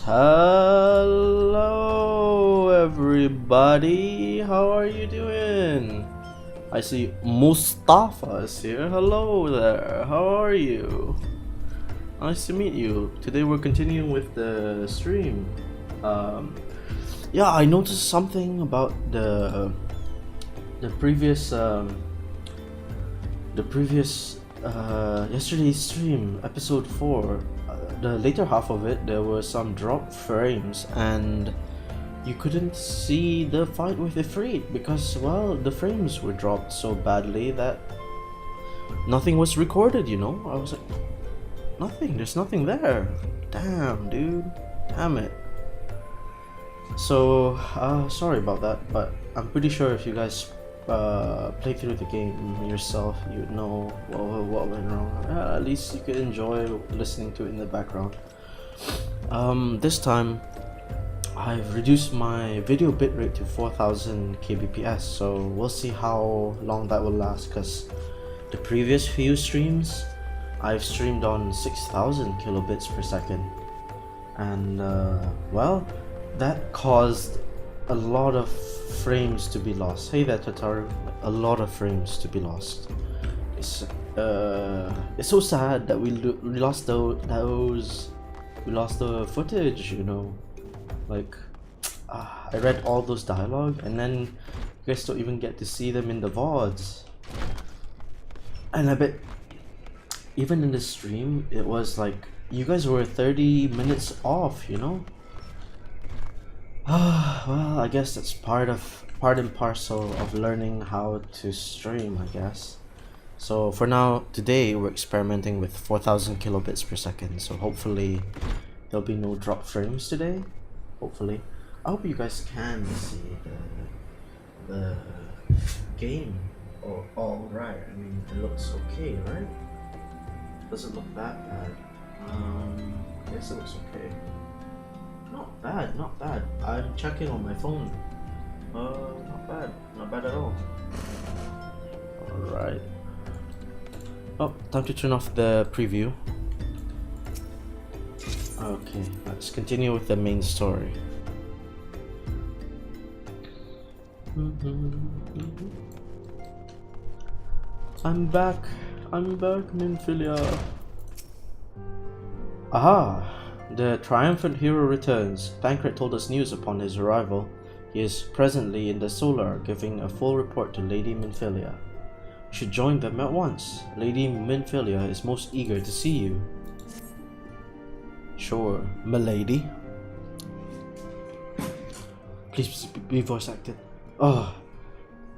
Hello, everybody. How are you doing? I see Mustafa is here. Hello there. How are you? Nice to meet you. Today we're continuing with the stream. Um, yeah, I noticed something about the previous yesterday's stream, episode 4. The later half of it, there were some drop frames, and you couldn't see the fight with Ifrit because, well, the frames were dropped so badly that nothing was recorded. I was like, there's nothing there. Damn, dude. Damn it. So, sorry about that, but I'm pretty sure if you guys play through the game yourself, you'd know what went wrong. At least you could enjoy listening to it in the background. This time I've reduced my video bitrate to 4000 kbps, so we'll see how long that will last, because the previous few streams I've streamed on 6000 kilobits per second, and well, that caused a lot of frames to be lost. Hey there, Tataru. A lot of frames to be lost. It's so sad that we lost the footage. Like, I read all those dialogue, and then you guys don't even get to see them in the VODs. And I bet even in the stream, it was like you guys were 30 minutes off. Well, I guess that's part and parcel of learning how to stream, I guess. So for now, today we're experimenting with 4000 kilobits per second, so hopefully there'll be no drop frames today. Hopefully. I hope you guys can see the game alright. I mean, it looks okay, right? Doesn't look that bad. I guess it looks okay. Not bad. I'm checking on my phone. Not bad at all. Alright. Oh, time to turn off the preview. Okay, let's continue with the main story. I'm back, Minfilia. Aha! The triumphant hero returns. Tancred told us news upon his arrival. He is presently in the Solar, giving a full report to Lady Minfilia. You should join them at once. Lady Minfilia is most eager to see you. Sure, milady. Please be voice acted. Oh,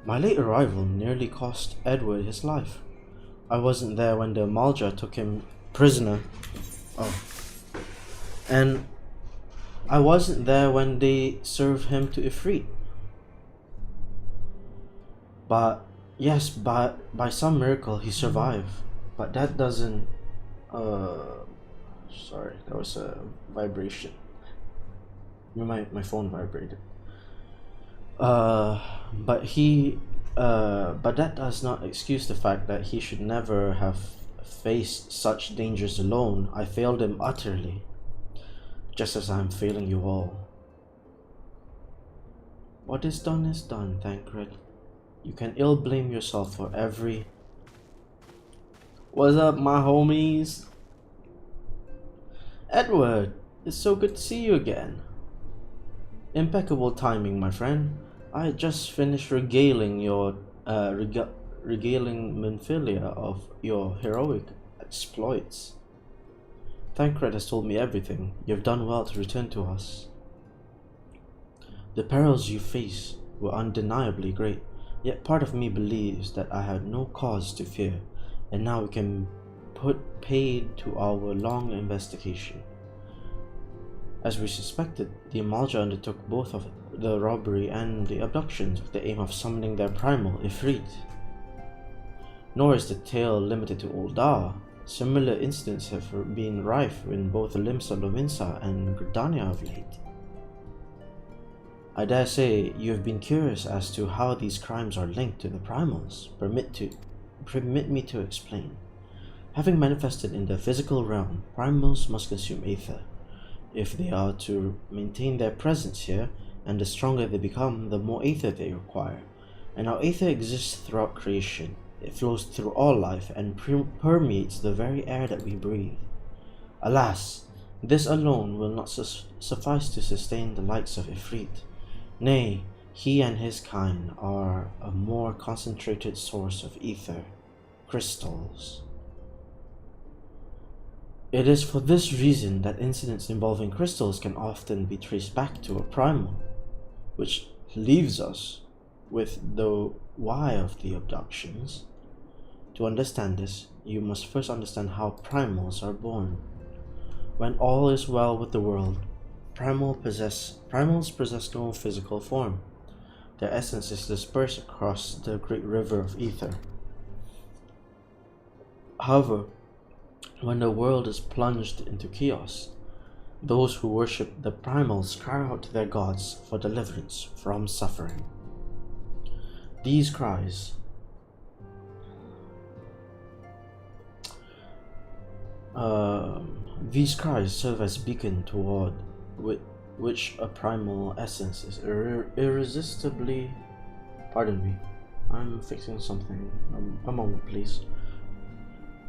my late arrival nearly cost Edward his life. I wasn't there when the Malja took him prisoner. Oh. And I wasn't there when they served him to Ifrit. But yes, by some miracle he survived. But that doesn't sorry, that was a vibration. My phone vibrated. But that does not excuse the fact that he should never have faced such dangers alone. I failed him utterly. Just as I am failing you all. What is done, Tancred. You can ill blame yourself for every... What's up, my homies? Edward, it's so good to see you again. Impeccable timing, my friend. I had just finished regaling Minfilia of your heroic exploits. Tancred has told me everything. You have done well to return to us. The perils you faced were undeniably great, yet part of me believes that I had no cause to fear, and now we can put paid to our long investigation. As we suspected, the Amalja undertook both of the robbery and the abductions with the aim of summoning their primal, Ifrit. Nor is the tale limited to Uldar. Similar incidents have been rife in both Limsa Lominsa and Gridania of late. I dare say you have been curious as to how these crimes are linked to the primals. Permit me to explain. Having manifested in the physical realm, primals must consume aether. if they are to maintain their presence here, and the stronger they become, the more aether they require. And our aether exists throughout creation. It flows through all life and permeates the very air that we breathe. Alas, this alone will not suffice to sustain the likes of Ifrit. Nay, he and his kind are a more concentrated source of ether, crystals. It is for this reason that incidents involving crystals can often be traced back to a primal, which leaves us with the why of the abductions. To understand this, you must first understand how primals are born. When all is well with the world, primals possess no physical form. Their essence is dispersed across the great river of ether. However, when the world is plunged into chaos, those who worship the primals cry out to their gods for deliverance from suffering. These cries serve as beacon toward which a primal essence is irresistibly. Pardon me, I'm fixing something. A moment, please.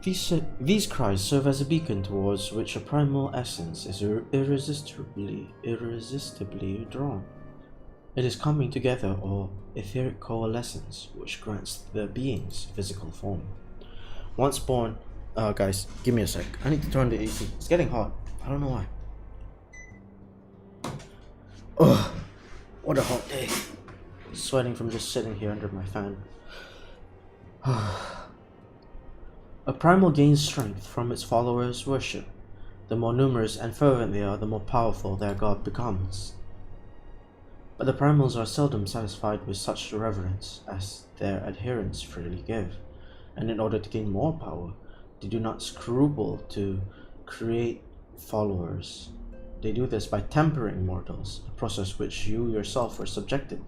These cries serve as a beacon towards which a primal essence is irresistibly drawn. It is coming together, or etheric coalescence, which grants the beings physical form. Once born, guys, give me a sec. I need to turn the AC. It's getting hot. I don't know why. Ugh, what a hot day. Sweating from just sitting here under my fan. A primal gains strength from its followers' worship. The more numerous and fervent they are, the more powerful their god becomes. But the primals are seldom satisfied with such reverence as their adherents freely give, and in order to gain more power, they do not scruple to create followers. They do this by tempering mortals, a process which you yourself were subjected.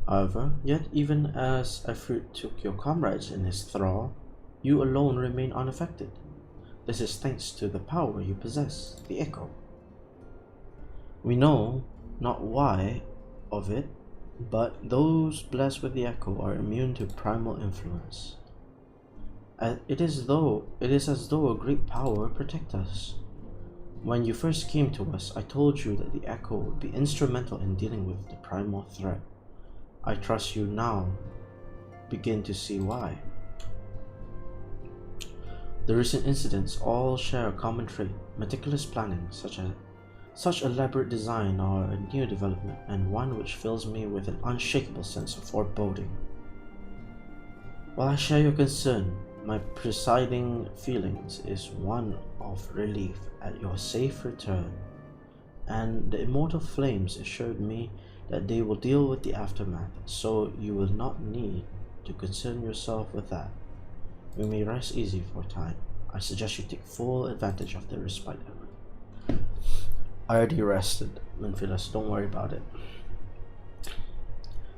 However, yet even as Ifrit took your comrades in his thrall, you alone remain unaffected. This is thanks to the power you possess, the echo. We know not why of it, but those blessed with the echo are immune to primal influence. It is as though a great power protects us. When you first came to us, I told you that the echo would be instrumental in dealing with the primal threat. I trust you now begin to see why. The recent incidents all share a common trait: meticulous planning. Such elaborate design are a new development, and one which fills me with an unshakable sense of foreboding. While I share your concern, my presiding feelings is one of relief at your safe return, and the immortal flames assured me that they will deal with the aftermath, so you will not need to concern yourself with that. You may rest easy for a time. I suggest you take full advantage of the respite. I already rested, Menphilus, don't worry about it.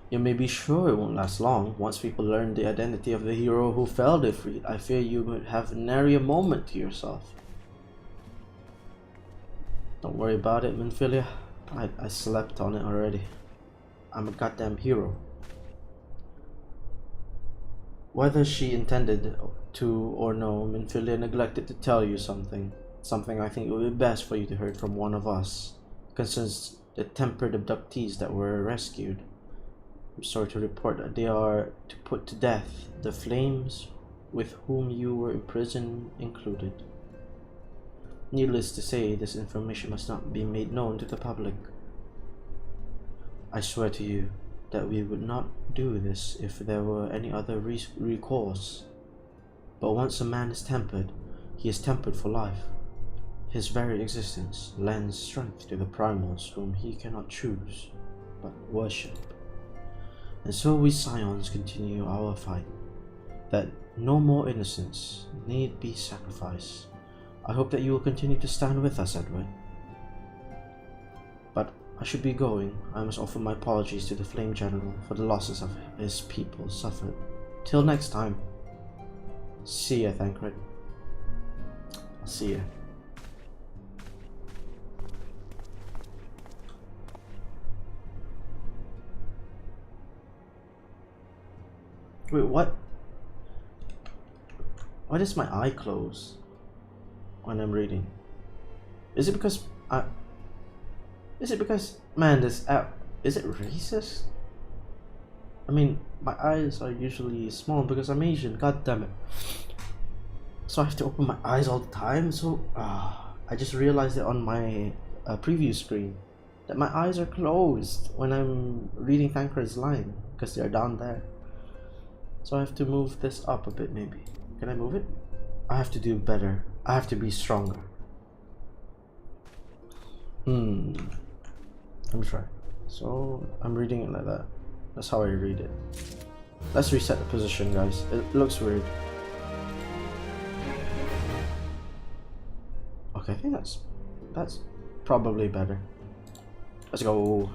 You may be sure it won't last long. Once people learn the identity of the hero who felled Ifrit, I fear you would have nary a moment to yourself. Don't worry about it, Menphilia. I slept on it already. I'm a goddamn hero. Whether she intended to or no, Menphilia neglected to tell you something I think it would be best for you to hear from one of us. It concerns the tempered abductees that were rescued. I'm sorry to report that they are to put to death, the flames with whom you were imprisoned included. Needless to say, this information must not be made known to the public. I swear to you that we would not do this if there were any other recourse. But once a man is tempered, he is tempered for life. His very existence lends strength to the primals whom he cannot choose, but worship. And so we scions continue our fight, that no more innocents need be sacrificed. I hope that you will continue to stand with us, Edward. But I should be going. I must offer my apologies to the Flame General for the losses of his people suffered. Till next time. See ya, Thancred. I'll see ya. Wait, what? Why does my eye close when I'm reading? Is it because man, this app, is it racist? I mean, my eyes are usually small because I'm Asian, god damn it. So I have to open my eyes all the time. So I just realized it on my preview screen that my eyes are closed when I'm reading Thancred's line because they're down there. So I have to move this up a bit maybe. Can I move it? I have to do better. I have to be stronger. Let me try. So I'm reading it like that. That's how I read it. Let's reset the position, guys. It looks weird. Okay, I think that's probably better. Let's go.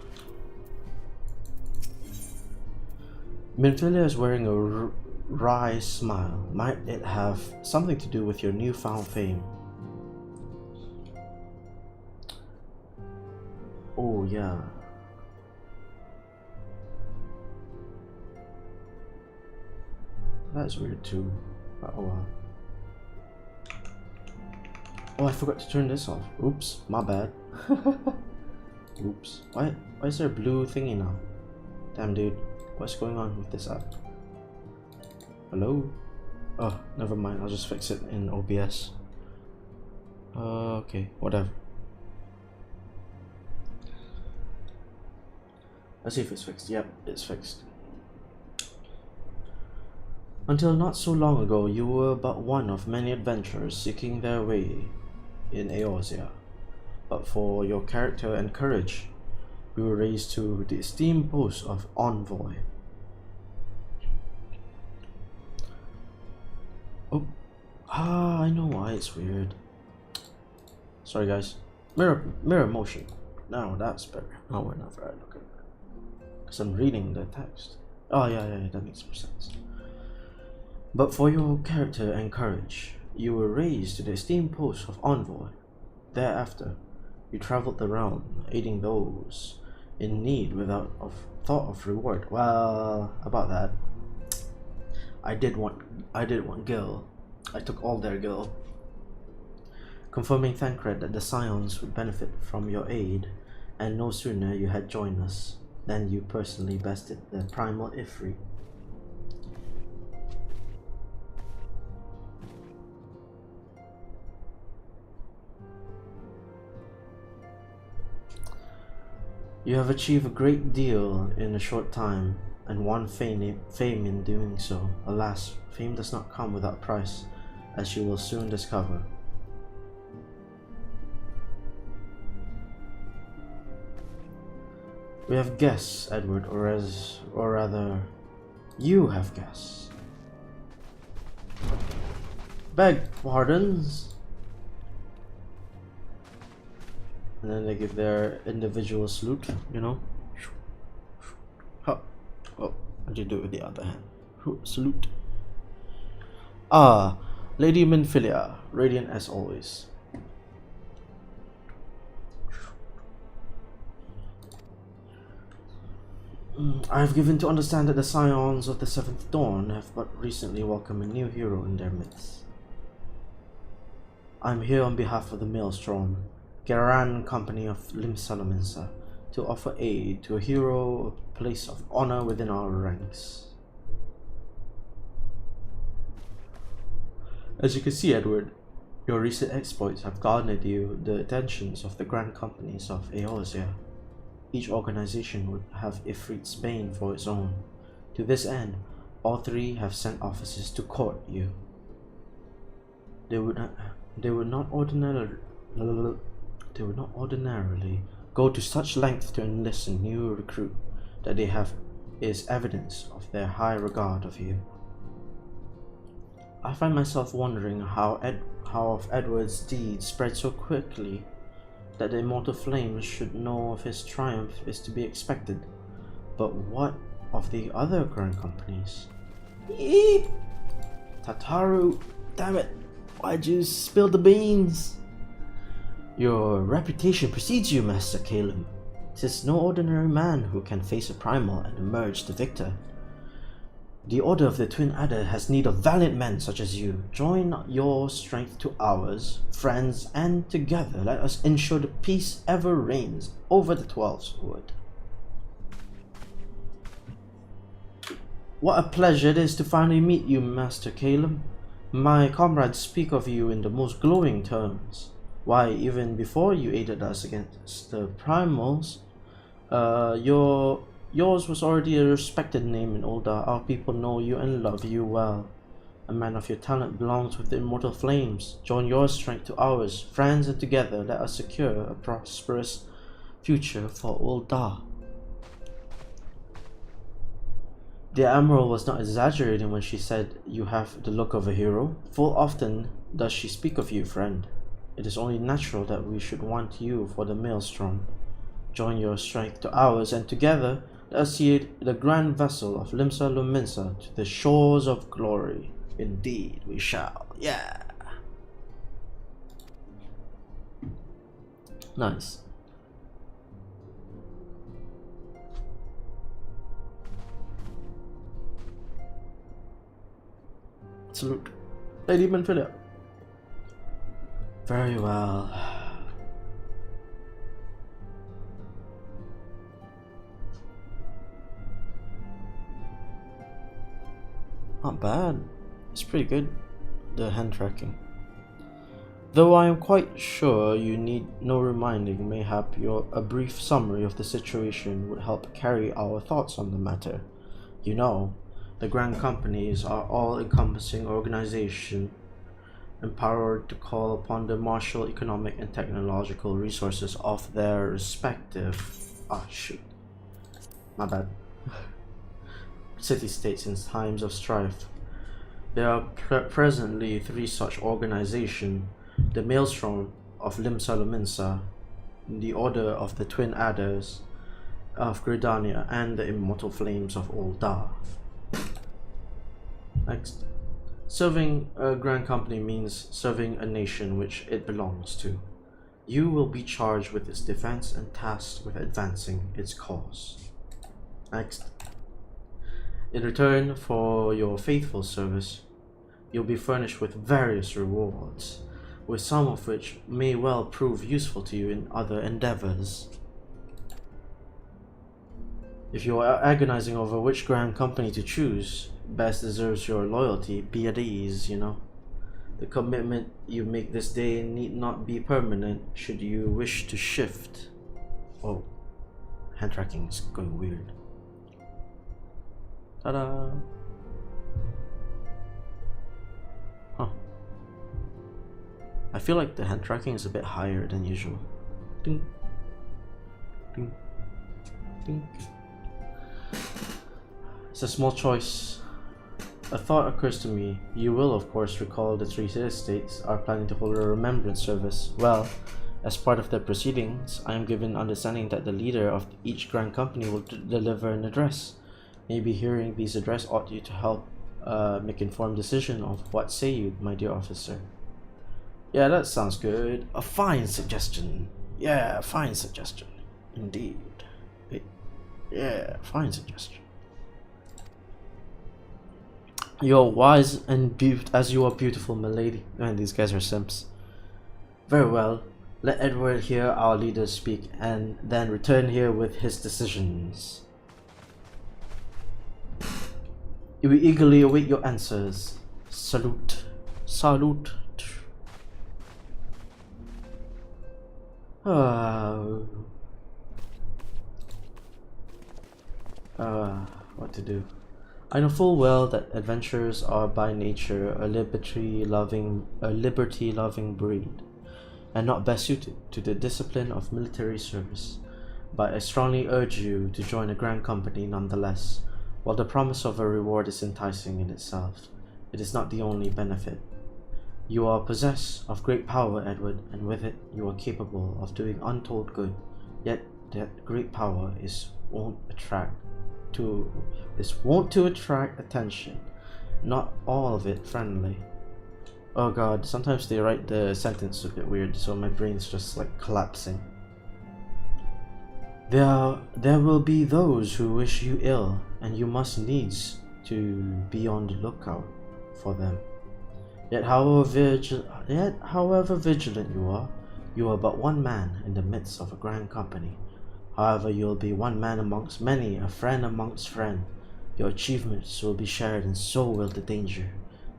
Minfilia is wearing a wry smile. Might it have something to do with your newfound fame? Oh yeah. That's weird too. Oh wow. Oh, I forgot to turn this off. Oops, my bad. Oops. Why is there a blue thingy now? Damn dude, what's going on with this app? Hello? Oh, never mind, I'll just fix it in OBS. Okay, whatever. Let's see if it's fixed. Yep, it's fixed. Until not so long ago, you were but one of many adventurers seeking their way in Eorzea. But for your character and courage, you were raised to the esteemed post of Envoy. Oh, I know why it's weird. Sorry guys. Mirror motion. Now that's better. No, we're not right. Okay. Because I'm reading the text. Oh yeah, that makes more sense. But for your character and courage, you were raised to the esteemed post of Envoy. Thereafter, you traveled around, aiding those in need without thought of reward. Well, about that, I did want Gil. I took all their Gil. Confirming Thancred that the Scions would benefit from your aid, and no sooner you had joined us than you personally bested the primal Ifrit. You have achieved a great deal in a short time, and won fame in doing so. Alas, fame does not come without price, as you will soon discover. We have guests, Edward, or rather, you have guests. Beg pardons. And then they give their individual salute, you know. Oh, I did do it with the other hand. Salute. Ah, Lady Minfilia, radiant as always. I have given to understand that the Scions of the Seventh Dawn have but recently welcomed a new hero in their midst. I am here on behalf of the Maelstrom, Garan Company of Limsalaminsa, to offer aid to a hero, a place of honor within our ranks. As you can see, Edward, your recent exploits have garnered you the attentions of the grand companies of Eorzea. Each organization would have Ifrit's bane for its own. To this end, all three have sent officers to court you. They would not ordinarily go to such lengths to enlist a new recruit. That they have is evidence of their high regard of you. I find myself wondering how of Edward's deed spread so quickly that the immortal flames should know of his triumph is to be expected. But what of the other current companies? Eep! Tataru, damn it! Why'd you spill the beans? Your reputation precedes you, Master Caelum. 'Tis no ordinary man who can face a primal and emerge the victor. The Order of the Twin Adder has need of valiant men such as you. Join your strength to ours, friends, and together let us ensure the peace ever reigns over the 12's Wood. What a pleasure it is to finally meet you, Master Caelum. My comrades speak of you in the most glowing terms. Why, even before you aided us against the Primals, yours was already a respected name in Ul'dah. Our people know you and love you well. A man of your talent belongs with the immortal flames. Join your strength to ours, friends, and together let us secure a prosperous future for Ul'dah. The Admiral was not exaggerating when she said you have the look of a hero. Full often does she speak of you, friend. It is only natural that we should want you for the Maelstrom. Join your strength to ours, and together let us see the grand vessel of Limsa Lominsa to the shores of glory. Indeed, we shall. Yeah. Nice. Salute. Lady Manfilia. Very well. Not bad. It's pretty good, the hand tracking. Though I am quite sure you need no reminding, mayhap a brief summary of the situation would help carry our thoughts on the matter. You know, the Grand Companies are all-encompassing organization empowered to call upon the martial economic and technological resources of their respective my bad city-states in times of strife. There are presently 3 such organizations: the Maelstrom of Limsa Lominsa, the Order of the Twin Adders of Gridania, and the Immortal Flames of Ul'dah. Next. Serving a Grand Company means serving a nation which it belongs to. You will be charged with its defense and tasked with advancing its cause. Next. In return for your faithful service, you'll be furnished with various rewards, with some of which may well prove useful to you in other endeavors. If you are agonizing over which Grand Company to choose, best deserves your loyalty, be at ease, you know. The commitment you make this day need not be permanent should you wish to shift. Oh, hand tracking is going weird. Ta-da! Huh. I feel like the hand tracking is a bit higher than usual. Ding. Ding. Ding. It's a small choice. A thought occurs to me. You will, of course, recall the 3 city-states are planning to hold a remembrance service. Well, as part of their proceedings, I am given understanding that the leader of each Grand Company will deliver an address. Maybe hearing these address ought you to help make informed decision of what say you, my dear officer. Yeah, that sounds good. A fine suggestion. Yeah, fine suggestion. Indeed. Yeah, fine suggestion. You're wise and as you are beautiful, my lady. Man, these guys are simps. Very well. Let Edward hear our leader speak, and then return here with his decisions. We eagerly await your answers. Salute. Salute. What to do? I know full well that adventurers are by nature a liberty-loving breed, and not best suited to the discipline of military service. But I strongly urge you to join a Grand Company nonetheless. While the promise of a reward is enticing in itself, it is not the only benefit. You are possessed of great power, Edward, and with it you are capable of doing untold good. Yet that great power is wont to attract attention, not all of it friendly. Oh god, sometimes they write the sentence a bit weird, so my brain's just like collapsing. There will be those who wish you ill, and you must needs to be on the lookout for them. Yet however vigilant you are but one man in the midst of a grand company. However, you'll be one man amongst many, a friend amongst friends. Your achievements will be shared, and so will the danger.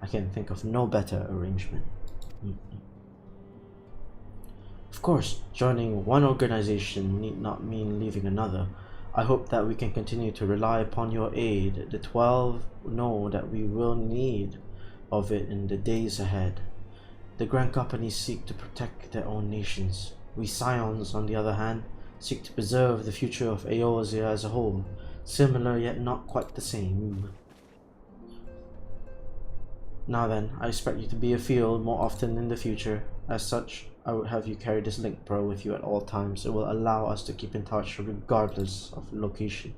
I can think of no better arrangement. Of course, joining one organization need not mean leaving another. I hope that we can continue to rely upon your aid. The 12 know that we will need of it in the days ahead. The Grand Companies seek to protect their own nations. We Scions, on the other hand, seek to preserve the future of Eorzea as a whole. Similar yet not quite the same. Now then, I expect you to be afield more often in the future. As such, I would have you carry this link pro with you at all times. It will allow us to keep in touch regardless of location.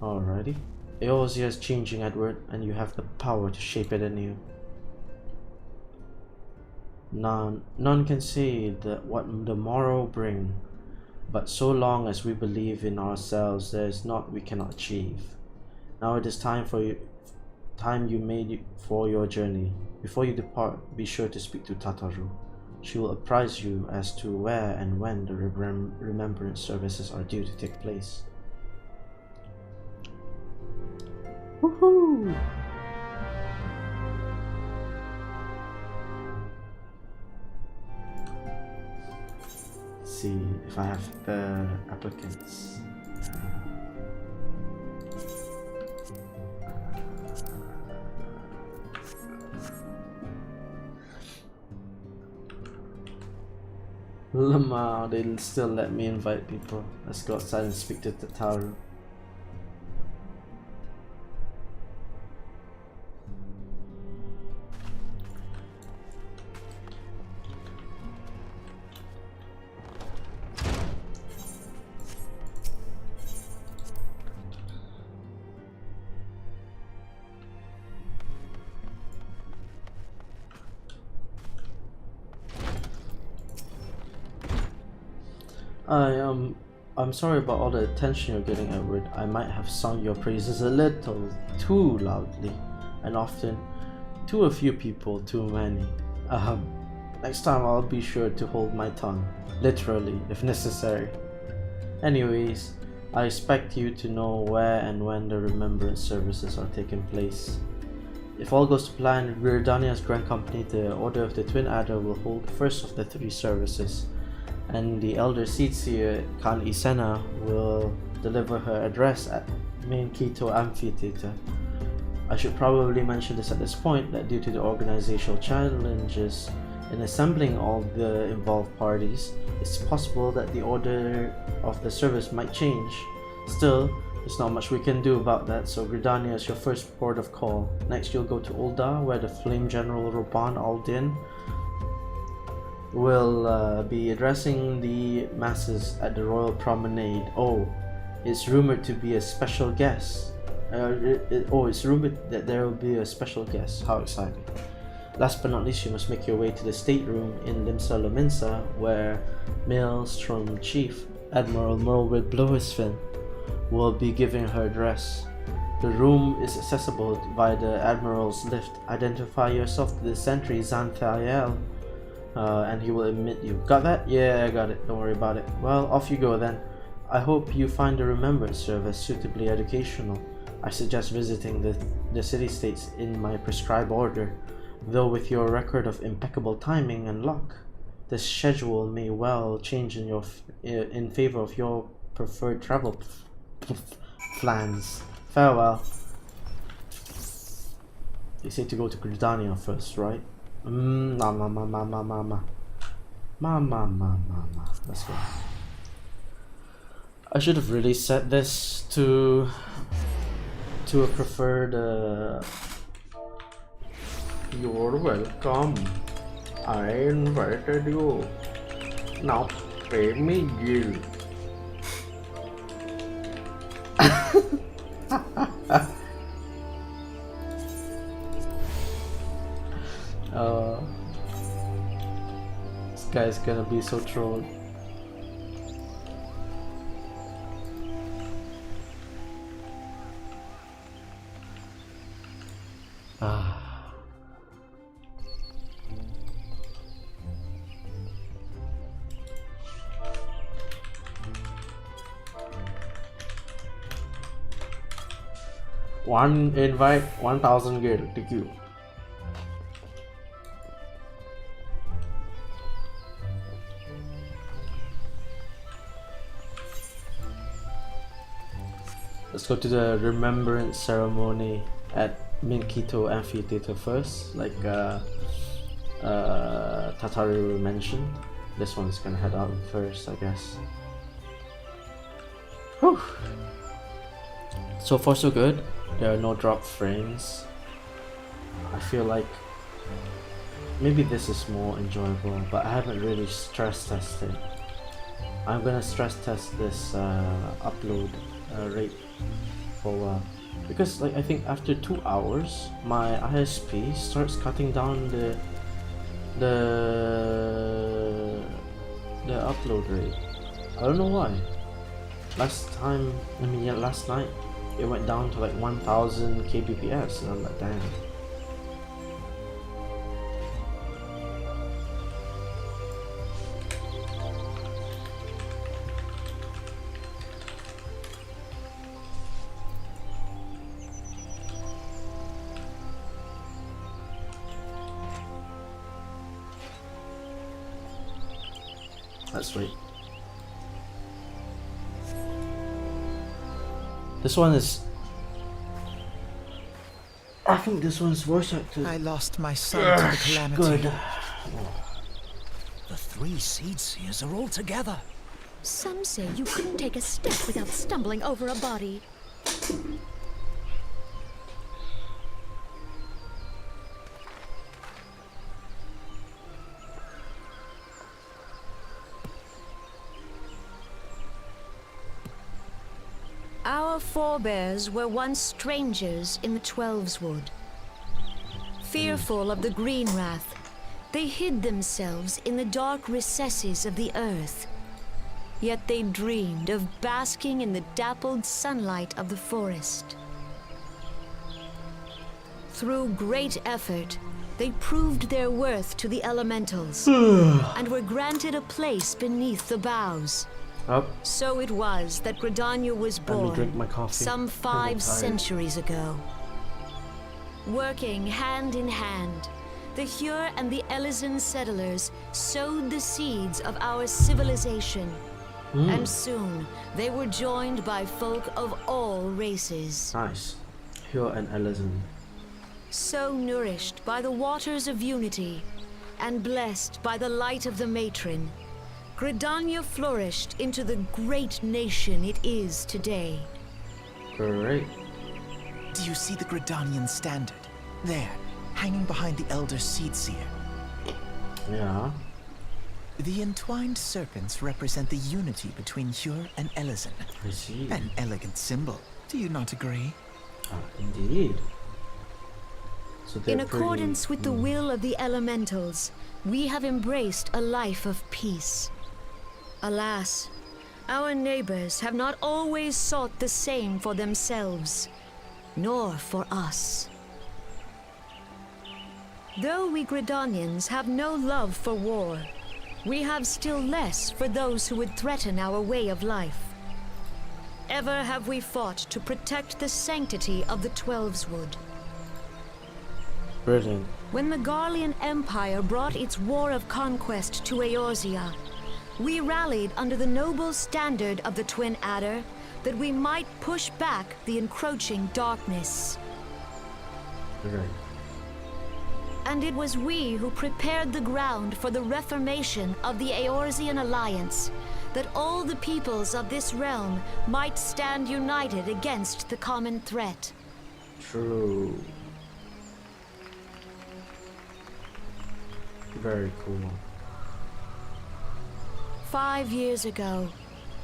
Alrighty. Eorzea is changing, Edward, and you have the power to shape it anew. None can say that what the morrow bring, but so long as we believe in ourselves, there is naught we cannot achieve. Now it is time you made for your journey. Before you depart, be sure to speak to Tataru. She will apprise you as to where and when the remembrance services are due to take place. Woohoo! Let's see if I have the applicants. Lama, they'll still let me invite people. Let's go outside and speak to Tataru. I'm sorry about all the attention you're getting, Edward. I might have sung your praises a little too loudly, and often to a few people too many. Next time I'll be sure to hold my tongue, literally, if necessary. Anyways, I expect you to know where and when the remembrance services are taking place. If all goes to plan, Gridania's Grand Company, the Order of the Twin Adder, will hold the first of the 3 services, and the Elder Seatseer Khan Isena will deliver her address at main Quito Amphitheater. I should probably mention this at this point, that due to the organizational challenges in assembling all the involved parties, it's possible that the order of the service might change. Still, there's not much we can do about that, so Gridania is your first port of call. Next you'll go to Ul'dah, where the Flame General Roban al-Din will be addressing the masses at the Royal Promenade. Oh, it's rumored to be a special guest. It's rumored that there will be a special guest. How exciting. Last but not least, you must make your way to the stateroom in Limsa Lominsa, where Maelstrom Chief Admiral Merlwydd Blwyfsfin will be giving her address. The room is accessible via the Admiral's lift. Identify yourself to the sentry Xanthael, and he will admit you. Got that? Yeah, I got it. Don't worry about it. Well, off you go then. I hope you find the remembrance service suitably educational. I suggest visiting the city-states in my prescribed order, though with your record of impeccable timing and luck, the schedule may well change in favor of your preferred travel plans. Farewell. You say to go to Gridania first, right? Let's go. I should have really set this to a preferred You're welcome. I invited you. Now pay me, Gil. This guy's gonna be so trolled. One invite, 1000 gear. Thank you. Let's go to the remembrance ceremony at Minkito Amphitheater first, like Tataru mentioned. This one's gonna head out first, I guess. Whew. So far so good. There are no drop frames. I feel like maybe this is more enjoyable, but I haven't really stress tested. I'm gonna stress test this upload rate for a while, because like I think after 2 hours my ISP starts cutting down the upload rate. I don't know why. Last night it went down to like 1000 kbps and I'm like, damn. That's sweet. This one is... I think this one's voice acted. I lost my son to the calamity. Good. The 3 seed seers are all together. Some say you couldn't take a step without stumbling over a body. Our forebears were once strangers in the Twelveswood. Fearful of the green wrath, they hid themselves in the dark recesses of the earth. Yet they dreamed of basking in the dappled sunlight of the forest. Through great effort, they proved their worth to the elementals and were granted a place beneath the boughs. Up. So it was that Gridania was born drink my coffee. some 5 centuries ago. Working hand in hand, the Hyur and the Elysian settlers sowed the seeds of our civilization. And soon, they were joined by folk of all races. Nice. Hyur and Elysian. So nourished by the waters of unity, and blessed by the light of the matron, Gridania flourished into the great nation it is today. Great. Do you see the Gridanian standard? There, hanging behind the Elder Seed Seer. Yeah. The entwined serpents represent the unity between Hyur and Elysian. I see. An elegant symbol. Do you not agree? Indeed. So In accordance with the will of the elementals, we have embraced a life of peace. Alas, our neighbors have not always sought the same for themselves, nor for us. Though we Gridanians have no love for war, we have still less for those who would threaten our way of life. Ever have we fought to protect the sanctity of the Twelveswood. Brilliant. When the Garlean Empire brought its war of conquest to Eorzea, we rallied under the noble standard of the Twin Adder that we might push back the encroaching darkness. Right. And it was we who prepared the ground for the reformation of the Eorzean Alliance, that all the peoples of this realm might stand united against the common threat. True. Very cool. 5 years ago,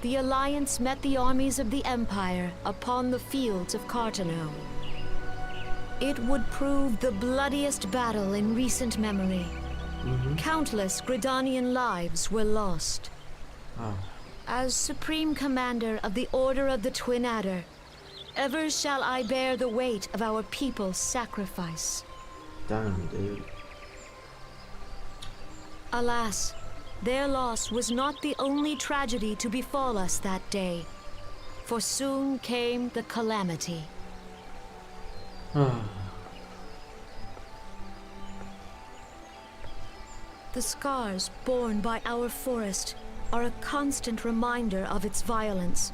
the Alliance met the armies of the Empire upon the fields of Cartano. It would prove the bloodiest battle in recent memory. Countless Gridanian lives were lost. As Supreme Commander of the Order of the Twin Adder, ever shall I bear the weight of our people's sacrifice. Damn, dude. Alas, their loss was not the only tragedy to befall us that day, for soon came the calamity. The scars borne by our forest are a constant reminder of its violence.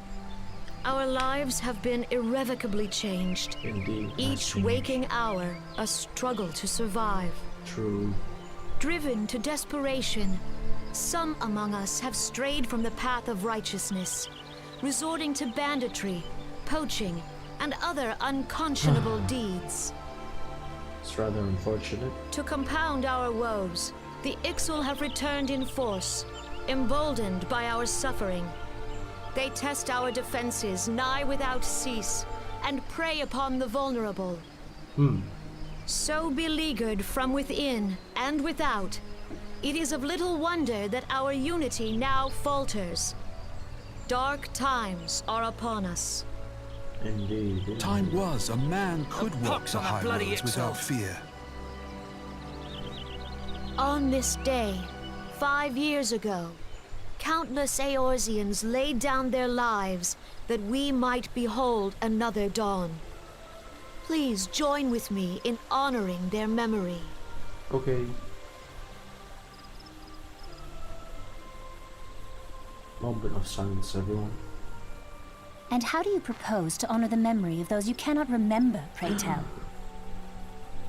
Our lives have been irrevocably changed. Indeed. Each waking hour, a struggle to survive. True. Driven to desperation, some among us have strayed from the path of righteousness, resorting to banditry, poaching, and other unconscionable deeds. It's rather unfortunate. To compound our woes, the Ixal have returned in force, emboldened by our suffering. They test our defenses nigh without cease, and prey upon the vulnerable. So beleaguered from within and without, it is of little wonder that our unity now falters. Dark times are upon us. Indeed. Time was a man could walk the high roads without fear. On this day, 5 years ago, countless Eorzeans laid down their lives that we might behold another dawn. Please join with me in honoring their memory. Okay. Moment of silence, everyone. And how do you propose to honor the memory of those you cannot remember, pray tell?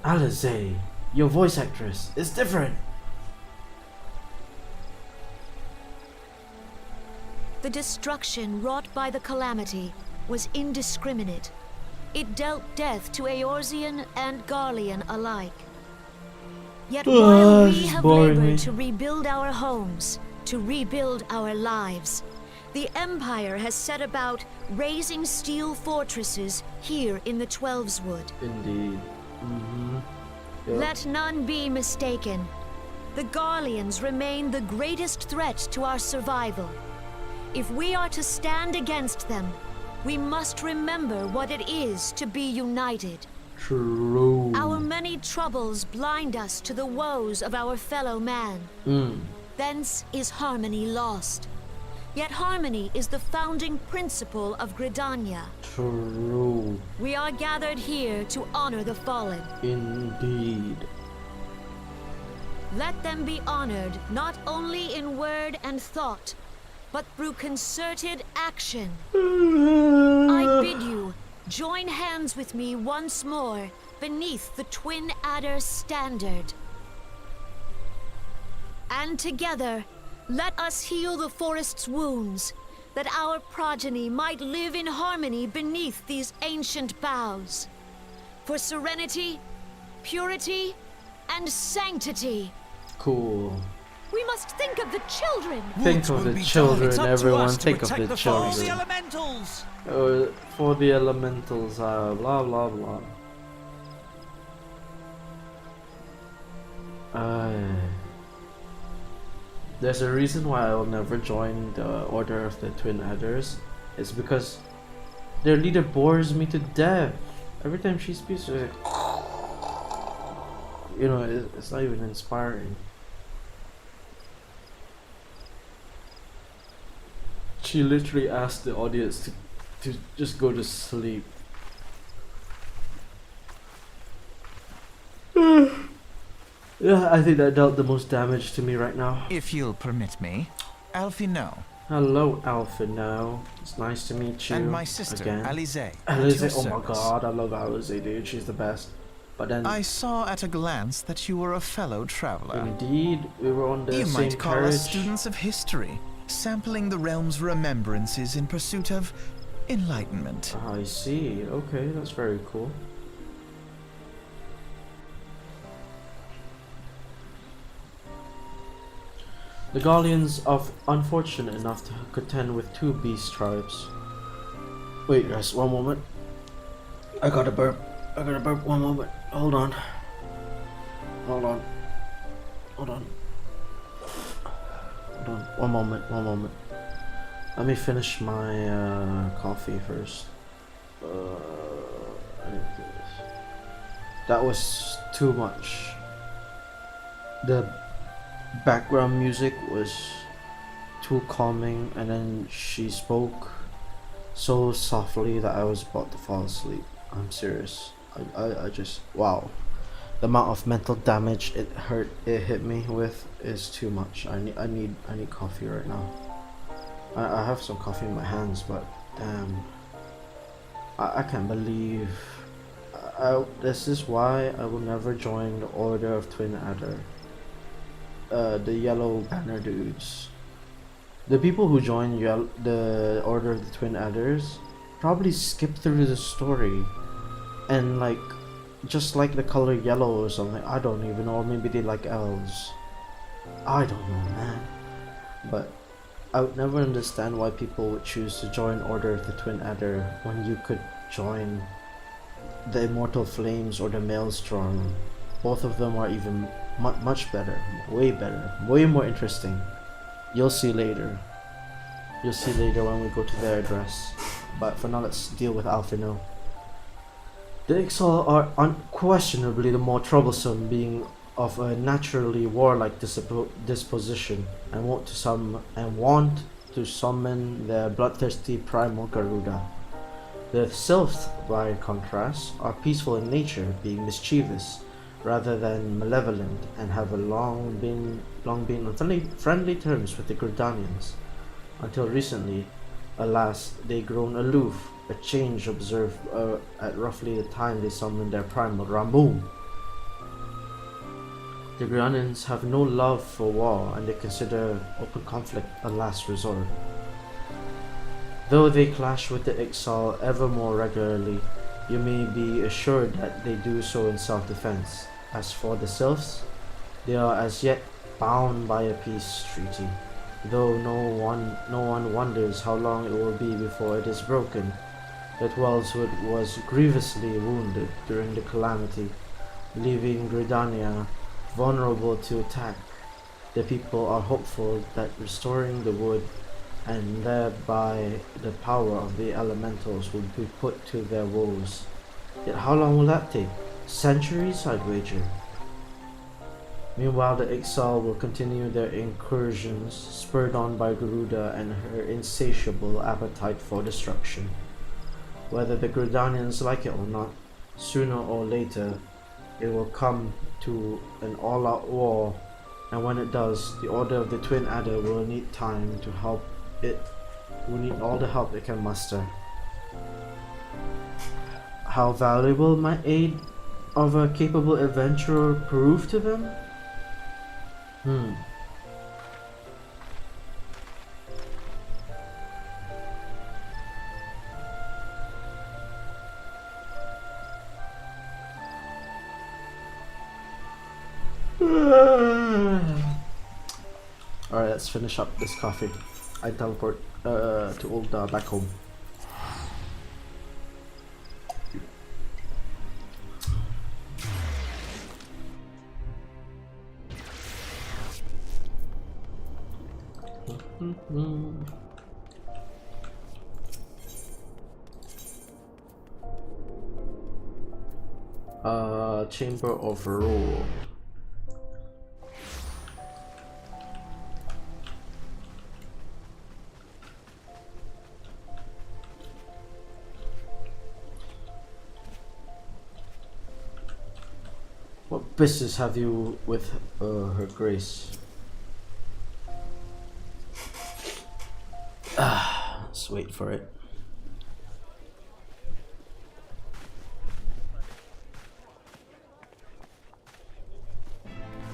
Alize, your voice actress is different. The destruction wrought by the calamity was indiscriminate. It dealt death to Eorzean and Garlean alike. Yet while we have labored to rebuild our homes, to rebuild our lives, the Empire has set about raising steel fortresses here in the Twelveswood. Indeed. Yep. Let none be mistaken. The Garleans remain the greatest threat to our survival. If we are to stand against them, we must remember what it is to be united. True. Our many troubles blind us to the woes of our fellow man. Thence is harmony lost. Yet harmony is the founding principle of Gridania. True. We are gathered here to honor the fallen. Indeed. Let them be honored not only in word and thought, but through concerted action. I bid you, join hands with me once more beneath the Twin Adder standard. And together, let us heal the forest's wounds, that our progeny might live in harmony beneath these ancient boughs. For serenity, purity, and sanctity. Cool. We must think of the children. Think of the children, everyone. Think of the For the children. elementals. For the elementals, blah blah blah. There's a reason why I will never join the Order of the Twin Adders. It's because their leader bores me to death. Every time she speaks, she's like, you know, it's not even inspiring. She literally asked the audience to just go to sleep. Yeah, I think that dealt the most damage to me right now. If you'll permit me, Alfino. Hello, Alfino. It's nice to meet you. And my sister, again. Alize. Alize, oh my god, I love Alize, dude. She's the best. But then, I saw at a glance that you were a fellow traveler. indeed, we were on the You same might call carriage. us students of history, sampling the realm's remembrances in pursuit of enlightenment. I see. Okay, that's very cool. The Gallians are unfortunate enough to contend with 2 beast tribes. Wait, guys, one moment. I got a burp. One moment. Hold on. Hold on. One moment. Let me finish my coffee first. I need to do this. That was too much. The background music was too calming, and then she spoke so softly that I was about to fall asleep. I'm serious. I just wow. The amount of mental damage it hit me with is too much. I need coffee right now. I have some coffee in my hands, but damn, I can't believe. This is why I will never join the Order of Twin Adder. The yellow banner dudes. The people who join the Order of the Twin Adders probably skip through the story and like just like the color yellow or something. I don't even know. Or maybe they like elves. I don't know, man. But I would never understand why people would choose to join Order of the Twin Adder when you could join the Immortal Flames or the Maelstrom. Both of them are even much better, way more interesting. You'll see later. You'll see later when we go to their address. But for now, let's deal with Alphino. The Ixal are unquestionably the more troublesome, being of a naturally warlike disposition, and want to summon their bloodthirsty primal Garuda. The Sylphs, by contrast, are peaceful in nature, being mischievous rather than malevolent, and have long been on friendly terms with the Gridanians. Until recently, alas, they grown aloof, a change observed at roughly the time they summoned their primal Ramboom. The Gridanians have no love for war, and they consider open conflict a last resort. Though they clash with the Ixal ever more regularly, you may be assured that they do so in self-defense. As for the Sylphs, they are as yet bound by a peace treaty, though no one wonders how long it will be before it is broken. That Wellswood was grievously wounded during the calamity, leaving Gridania vulnerable to attack. The people are hopeful that restoring the wood and thereby the power of the elementals will be put to their woes. Yet how long will that take? Centuries, I'd wager. Meanwhile, the Ixal will continue their incursions, spurred on by Garuda and her insatiable appetite for destruction. Whether the Gridanians like it or not, sooner or later, it will come to an all-out war, and when it does, the Order of the Twin Adder will need time to help it. Will need all the help it can muster. How valuable might aid of a capable adventurer prove to them? Alright, let's finish up this coffee. I teleport to old back home. Chamber of Rule. What business have you with her grace? Let's wait for it.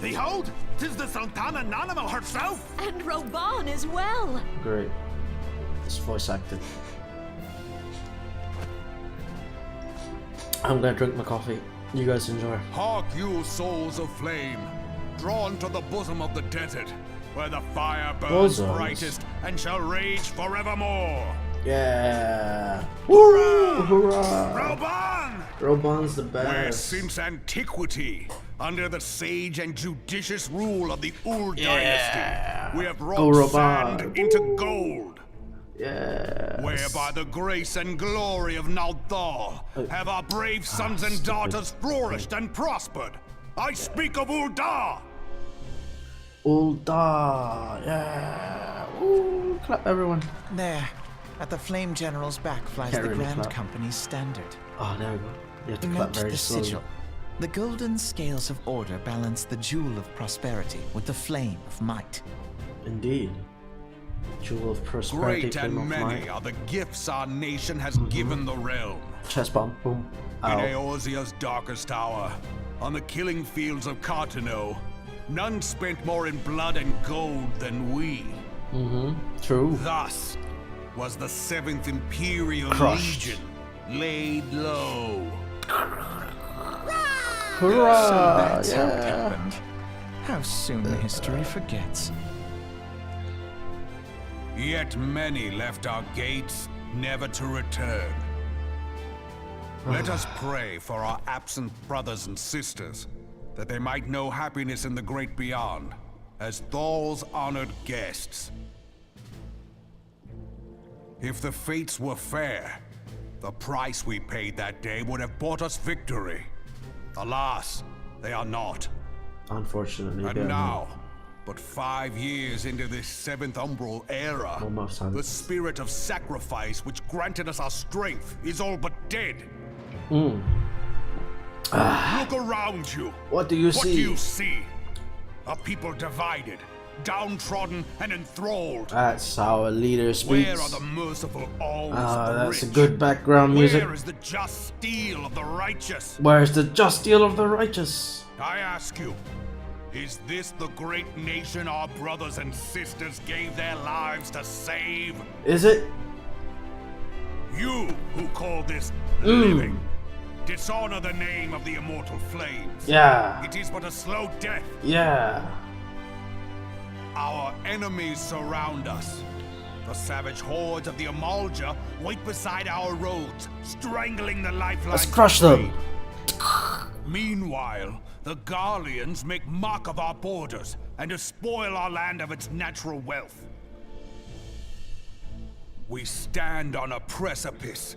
Behold, 'tis the Sultana Nanimo herself! And Roban as well! Great. It's voice acted. I'm gonna drink my coffee. You guys enjoy. Hark you souls of flame, drawn to the bosom of the desert, where the fire burns Bosoms. brightest and shall rage forevermore. Yeah. Woo! Hurrah! Roban! Roban's the Where best. since antiquity, under the sage and judicious rule of the Ul dynasty, we have Go, wrought Roban. sand into gold. Yeah. Where by the grace and glory of Nalthal have our brave sons and daughters flourished and prospered. I speak of Ul'dah! Ul'dah. Yeah. Ooh, clap everyone. There, at the Flame General's back flies Can't the really Grand clap. Company's standard. Oh, there we go. You have to clap Note very the slowly. sigil. The golden scales of order balance the jewel of prosperity with the flame of might. Indeed. Jewel of prosperity, Great flame and of many might. are the gifts our nation has given the realm. Chest bump, boom. In Ow. Eorzea's darkest hour, on the killing fields of Cartano, none spent more in blood and gold than we. True. Thus was the 7th Imperial Crushed. Legion laid low. Hurrah! That's how it Yeah. happened. How soon history forgets. Yet many left our gates, never to return. Let us pray for our absent brothers and sisters, that they might know happiness in the great beyond, as Thal's honored guests. If the fates were fair, the price we paid that day would have bought us victory. Alas, they are not. Unfortunately, And they are now, but 5 years into this 7th Umbral era, No more sons. the spirit of sacrifice which granted us our strength is all but dead. not. Look around you. What do you What see? do you see? A people divided, downtrodden, and enthralled. That's how a leader speaks. Where are the merciful alms Ah, of the that's a rich? good background music. Where is the just steel of the righteous? Where's the just deal of the righteous? I ask you, is this the great nation our brothers and sisters gave their lives to save? Is it? You who call this living, dishonor the name of the immortal flames. Yeah. It is but a slow death. Yeah. Our enemies surround us. The savage hordes of the Amalja wait beside our roads, strangling the lifelines. Let's crush them. Meanwhile, the Garleans make mock of our borders and despoil our land of its natural wealth. We stand on a precipice,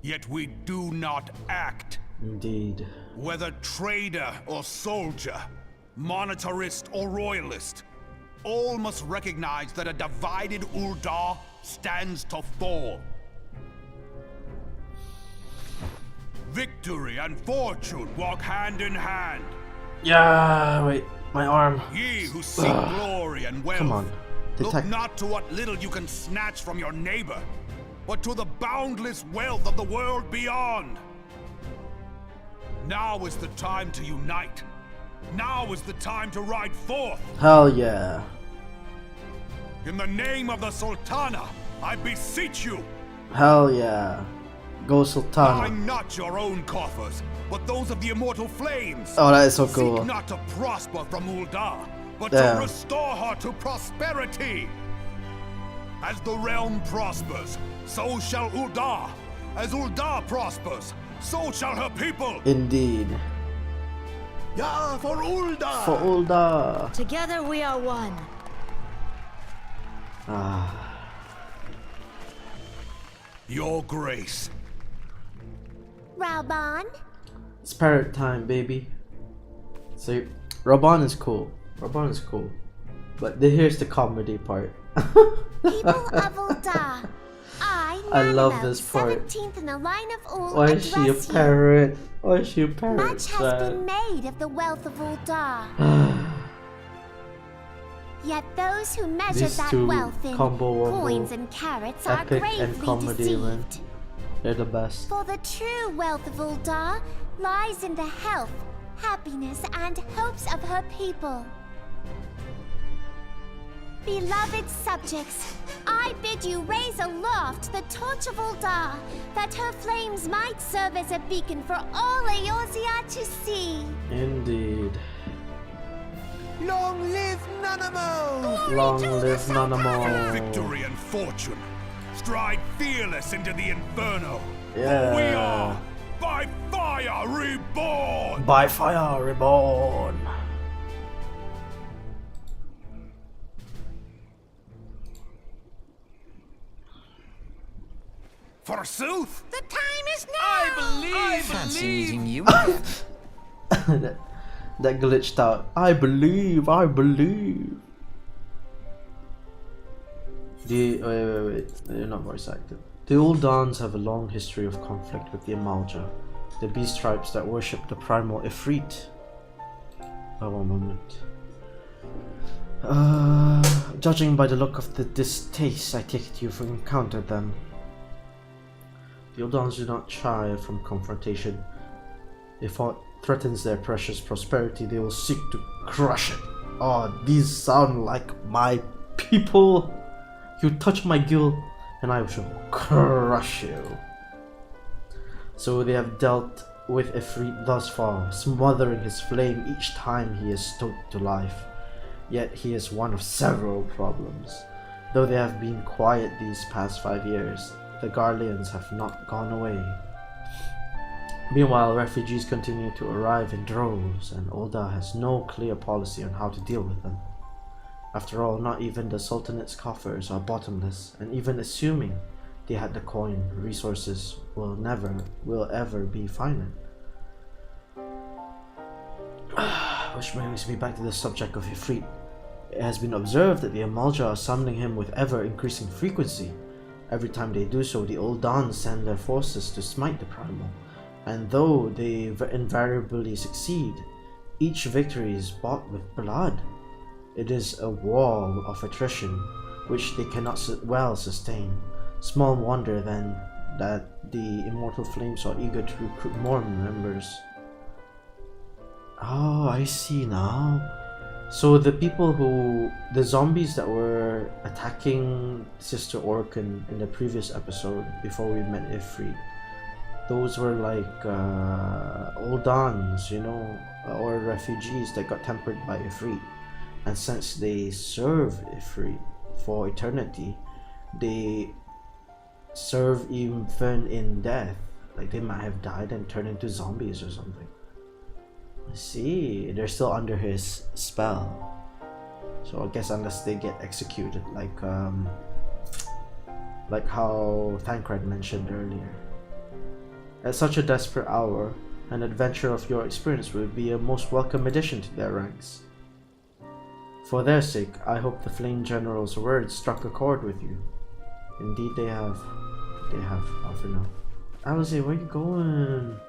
yet we do not act. Indeed. Whether trader or soldier, monetarist or royalist, all must recognize that a divided Uldar stands to fall. Victory and fortune walk hand in hand. Yeah. Wait. My arm. Ye who seek glory and wealth, Come on. look Detect. not to what little you can snatch from your neighbor, but to the boundless wealth of the world beyond. Now is the time to unite. Now is the time to ride forth. Hell yeah. In the name of the Sultana, I beseech you. Hell yeah. Go Sultana. Mine not your own coffers, but those of the immortal flames. Oh, that is so cool. Seek not to prosper from Uldar, but Damn. to restore her to prosperity. As the realm prospers, so shall Uldar. As Uldar prospers, so shall her people. Indeed. Yeah, for Uldar. For Ulda. Together we are one. Ah. Your grace. Raubon? It's parrot time, baby. So, Raban is cool. Raban is cool. But here's the comedy part. People of Uldar. I love Nanamo, this part. 17th in the line of Ul, Why is she a address you. parrot? Why is she a parrot? Much has been made of the wealth of Uldar. Yet those who measure These that two wealth in combo wombo, coins and carats are epic gravely and comedy, deceived. man. They're the best. For the true wealth of Uldar lies in the health, happiness, and hopes of her people. Beloved subjects, I bid you raise aloft the torch of Uldar, that her flames might serve as a beacon for all Eorzea to see. Indeed. Long live Nanamo! Long live Nanamo. Victory and fortune. Stride fearless into the inferno. Yeah. For we are by fire reborn. By fire reborn. Forsooth. The time is now! I Fancy meeting you. that glitched out. I believe. Wait. They're not voice acted. The Uldans have a long history of conflict with the Amalja. the beast tribes that worship the primal Ifrit. Oh, one moment. Judging by the look of the distaste, I take it you've encountered them. The Eldons do not shy from confrontation. If what threatens their precious prosperity, they will seek to crush it. Oh, these sound like my people. You touch my guild, and I shall crush you. So they have dealt with Ifrit thus far, smothering his flame each time he is stoked to life. Yet he is one of several problems. Though they have been quiet these past 5 years, the Garleans have not gone away. Meanwhile, refugees continue to arrive in droves, and Ul'dah has no clear policy on how to deal with them. After all, not even the Sultanate's coffers are bottomless, and even assuming they had the coin, resources will ever be finite. Which brings me back to the subject of Ifrit. It has been observed that the Amalja are summoning him with ever-increasing frequency. Every time they do so, the Ul'dah send their forces to smite the primal, and though they invariably succeed, each victory is bought with blood. It is a war of attrition, which they cannot well sustain. Small wonder then that the Immortal Flames are eager to recruit more members. Oh, I see now. So the zombies that were attacking Sister Orkan in the previous episode before we met Ifrit, those were like Uldans, you know, or refugees that got tempered by Ifrit. And since they serve Ifrit for eternity, they serve even in death. Like they might have died and turned into zombies or something. I see, they're still under his spell. So I guess unless they get executed, like how Thancred mentioned earlier. At such a desperate hour, an adventure of your experience would be a most welcome addition to their ranks. For their sake, I hope the Flame General's words struck a chord with you. Indeed they have. They have, for now. Alize, where you going?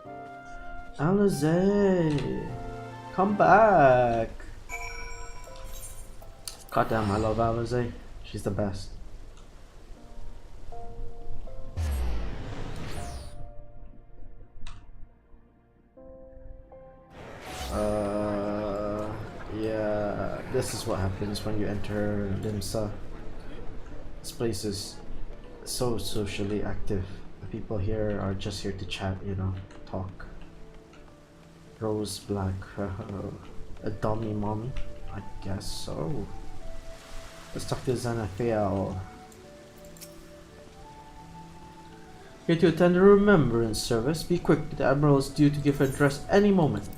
Alize! Come back! Goddamn, I love Alize. She's the best. Yeah, this is what happens when you enter Limsa. This place is so socially active. The people here are just here to chat, you know, talk. Rose Black, a dummy mommy? I guess so. Let's talk to Xanathia. Here to attend a remembrance service. Be quick, the Admiral is due to give her address any moment.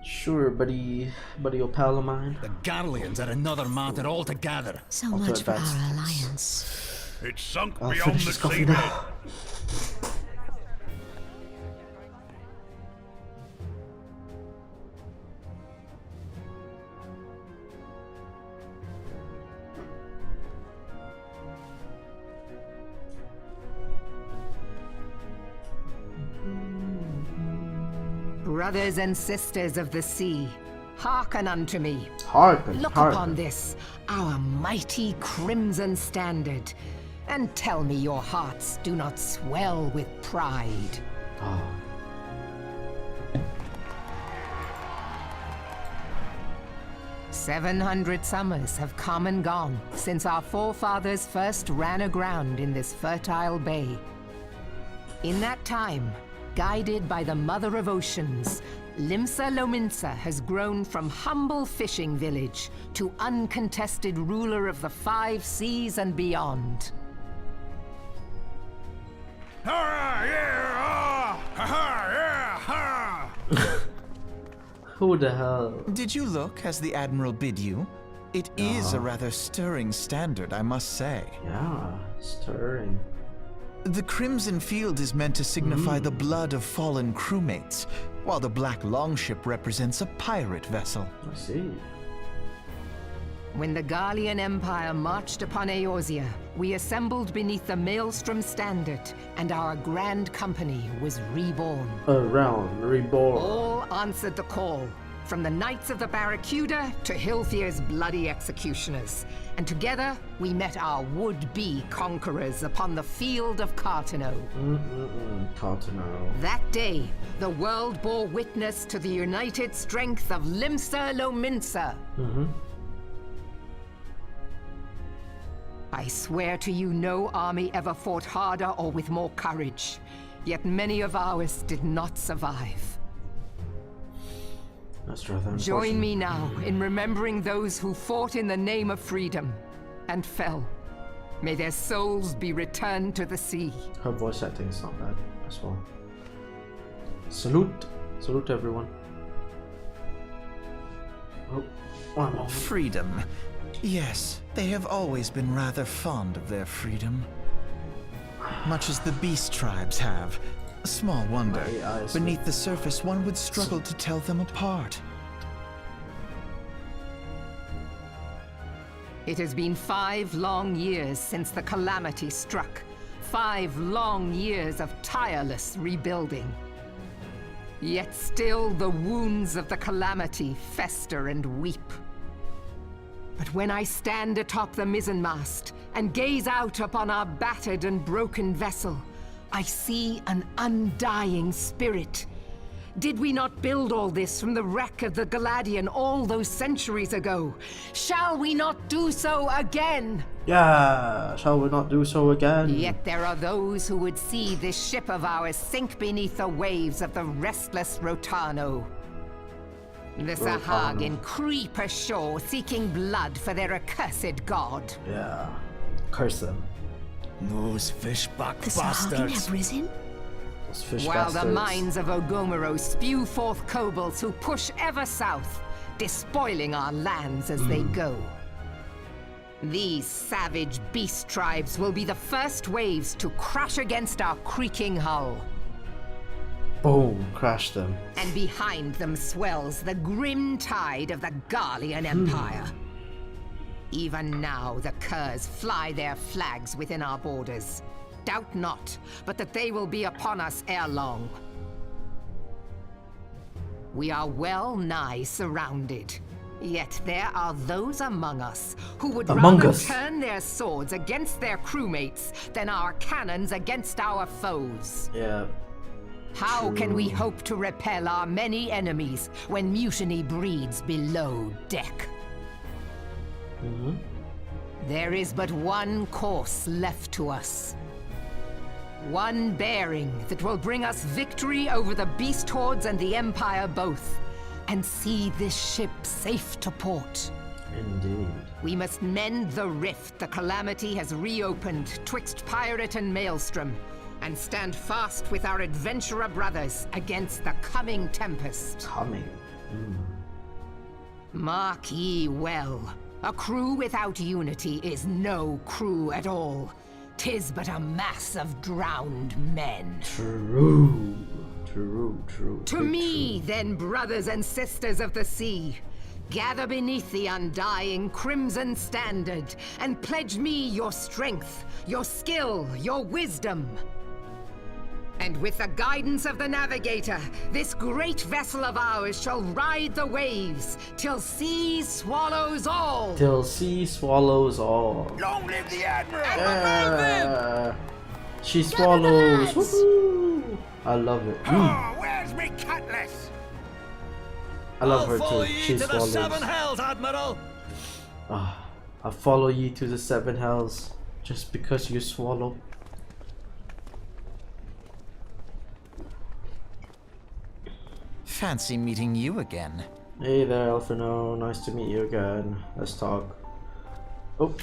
Sure, buddy pal of mine. The Garleans are another matter altogether. So much for our alliance. It's sunk I'll beyond finish the this coffee seabed. now. Brothers and sisters of the sea, hearken unto me. Hearken, Look hearken. upon this, our mighty crimson standard, and tell me your hearts do not swell with pride. Oh. "700 summers have come and gone since our forefathers first ran aground in this fertile bay. In that time, guided by the Mother of Oceans, Limsa Lominsa has grown from humble fishing village to uncontested ruler of the 5 seas and beyond. Who the hell? Did you look as the Admiral bid you? It is a rather stirring standard, I must say. Yeah, stirring. The crimson field is meant to signify the blood of fallen crewmates, while the black longship represents a pirate vessel. I see. When the Garlean Empire marched upon Eorzea, we assembled beneath the Maelstrom standard, and our grand company was reborn. A realm reborn. All answered the call, from the Knights of the Barracuda to Hilfir's bloody executioners. And together, we met our would-be conquerors upon the field of Cartano. Cartano. That day, the world bore witness to the united strength of Limsa Lominsa. I swear to you, no army ever fought harder or with more courage. Yet many of ours did not survive. That's rather Join me now in remembering those who fought in the name of freedom and fell. May their souls be returned to the sea. Her voice acting is not bad as well. Salute. Salute everyone. Oh, one moment. Freedom. Yes, they have always been rather fond of their freedom. Much as the beast tribes have. Small wonder, beneath the surface one would struggle to tell them apart. It has been 5 long years since the calamity struck. 5 long years of tireless rebuilding. Yet still the wounds of the calamity fester and weep. But when I stand atop the mizzenmast and gaze out upon our battered and broken vessel, I see an undying spirit. Did we not build all this from the wreck of the Galadian all those centuries ago? Shall we not do so again? Yeah, shall we not do so again? Yet there are those who would see this ship of ours sink beneath the waves of the restless Rotano. The Sahagin creep ashore seeking blood for their accursed god. Yeah, curse them. Those fishback The Sahagin have risen? Those fish While bastards. the mines of Ogomero spew forth kobolds who push ever south, despoiling our lands as they go. These savage beast tribes will be the first waves to crash against our creaking hull. Boom, crash them. And behind them swells the grim tide of the Garlean Empire. Even now, the Curs fly their flags within our borders. Doubt not, but that they will be upon us ere long. We are well nigh surrounded. Yet there are those among us who would rather turn their swords against their crewmates than our cannons against our foes. Yeah. How can we hope to repel our many enemies when mutiny breeds below deck? There is but one course left to us. One bearing that will bring us victory over the beast hordes and the Empire both, and see this ship safe to port. Indeed. We must mend the rift the calamity has reopened twixt pirate and maelstrom, and stand fast with our adventurer brothers against the coming tempest. Coming. Mark ye well, a crew without unity is no crew at all. 'Tis but a mass of drowned men. True. To me, then, brothers and sisters of the sea, gather beneath the undying crimson standard and pledge me your strength, your skill, your wisdom. And with the guidance of the navigator, this great vessel of ours shall ride the waves till sea swallows all. Till sea swallows all. Long live the Admiral! Yeah. She swallows. Woohoo! I love it. Oh, where's me cutlass? I love her too. She to the swallows. 7 hells, Admiral! I follow you to the 7 hells just because you swallow. Fancy meeting you again. Hey there, Alphino. Nice to meet you again. Let's talk. Oh,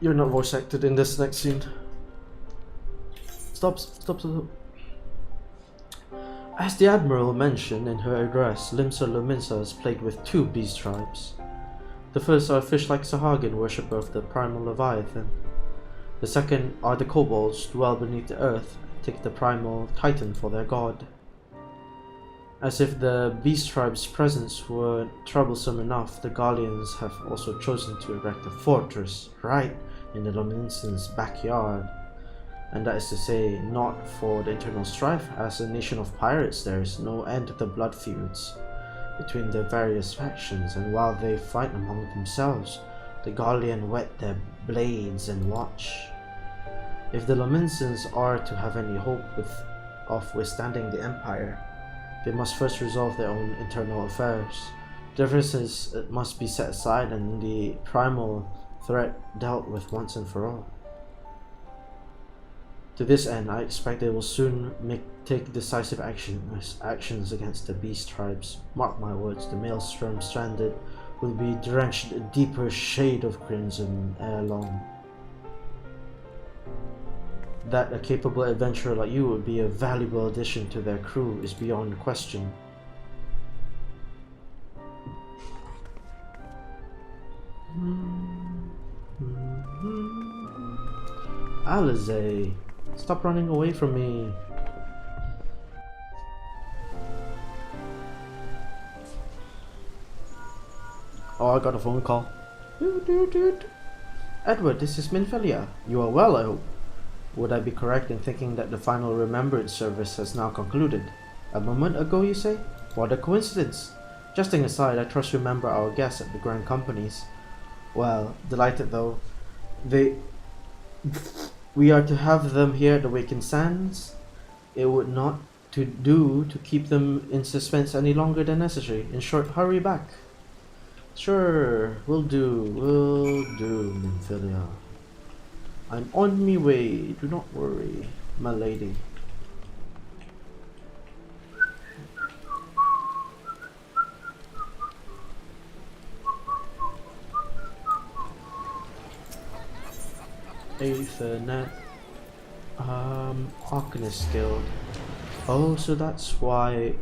you're not voice acted in this next scene. Stop. As the Admiral mentioned in her address, Limsa Lominsa is plagued with 2 beast tribes. The first are fish-like Sahagin, worshipper of the primal Leviathan. The second are the kobolds, dwell beneath the earth, and take the primal Titan for their god. As if the beast tribe's presence were troublesome enough, the Gallians have also chosen to erect a fortress right in the Lominson's backyard. And that is to say, not for the internal strife. As a nation of pirates, there is no end to the blood feuds between the various factions, and while they fight among themselves, the Gallian whet their blades and watch. If the Lominsons are to have any hope of withstanding the Empire, they must first resolve their own internal affairs. Differences must be set aside and the primal threat dealt with once and for all. To this end, I expect they will soon take decisive actions against the beast tribes. Mark my words, the maelstrom stranded will be drenched a deeper shade of crimson ere long. That a capable adventurer like you would be a valuable addition to their crew is beyond question. Alize, stop running away from me. Oh, I got a phone call. Edward, this is Minfilia. You are well, I hope. Would I be correct in thinking that the final remembrance service has now concluded? A moment ago, you say? What a coincidence! Jesting aside, I trust you remember our guests at the Grand Companies. Well, delighted though. We are to have them here at the Wakened Sands. It would not do to keep them in suspense any longer than necessary. In short, hurry back. Sure, will do, Minfilia. I'm on me way, do not worry, my lady. Ethernet. Arcanist Guild. Oh, so that's why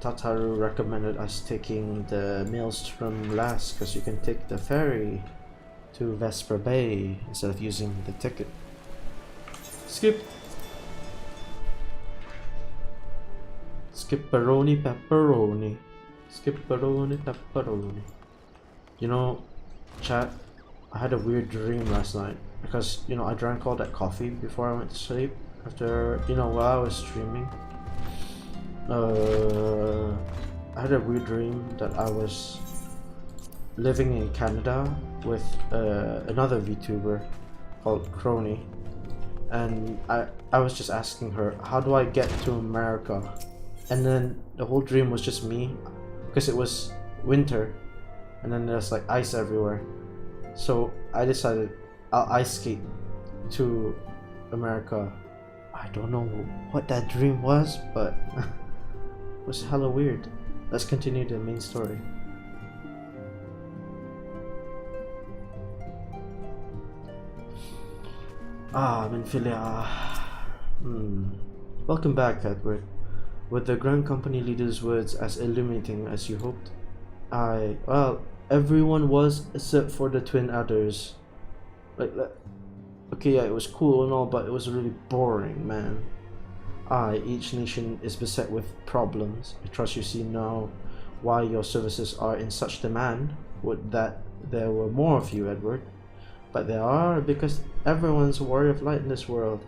Tataru recommended us taking the Maelstrom last, because you can take the ferry to Vesper Bay instead of using the ticket. Skip. Skipperoni pepperoni. Skipperoni pepperoni. You know, chat, I had a weird dream last night because, you know, I drank all that coffee before I went to sleep after, you know, while I was streaming. I had a weird dream that I was living in Canada with another VTuber called Crony, and I was just asking her, how do I get to America? And then the whole dream was just me, because it was winter and then there's like ice everywhere. So I decided I'll ice skate to America. I don't know what that dream was, but it was hella weird. Let's continue the main story. Minfilia. Welcome back, Edward. Were the Grand Company leader's words as illuminating as you hoped? Well, everyone was except for the twin adders. Okay, yeah, it was cool and all, but it was really boring, man. Each nation is beset with problems. I trust you see now why your services are in such demand. Would that there were more of you, Edward. But there are, because everyone's a warrior of light in this world.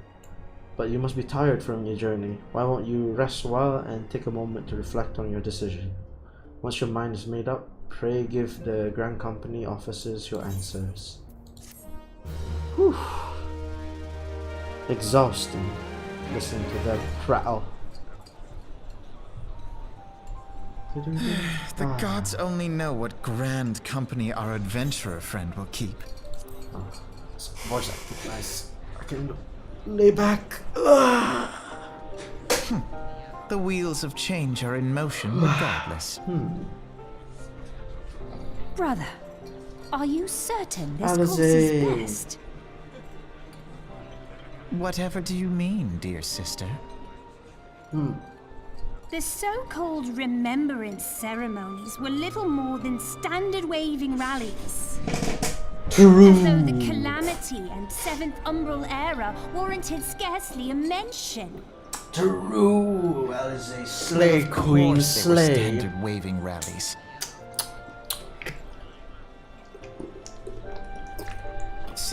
But you must be tired from your journey. Why won't you rest a while and take a moment to reflect on your decision? Once your mind is made up, pray give the Grand Company officers your answers. Whew. Exhausting, listening to their prattle. The gods only know what Grand Company our adventurer friend will keep. Voice acting nice. I can lay back. The wheels of change are in motion regardless. Brother, are you certain this course is best? Whatever do you mean, dear sister? The so-called remembrance ceremonies were little more than standard waving rallies. True. As though the Calamity and Seventh Umbral Era warranted scarcely a mention. True. Well, is a slay queen slay. Standard waving rallies.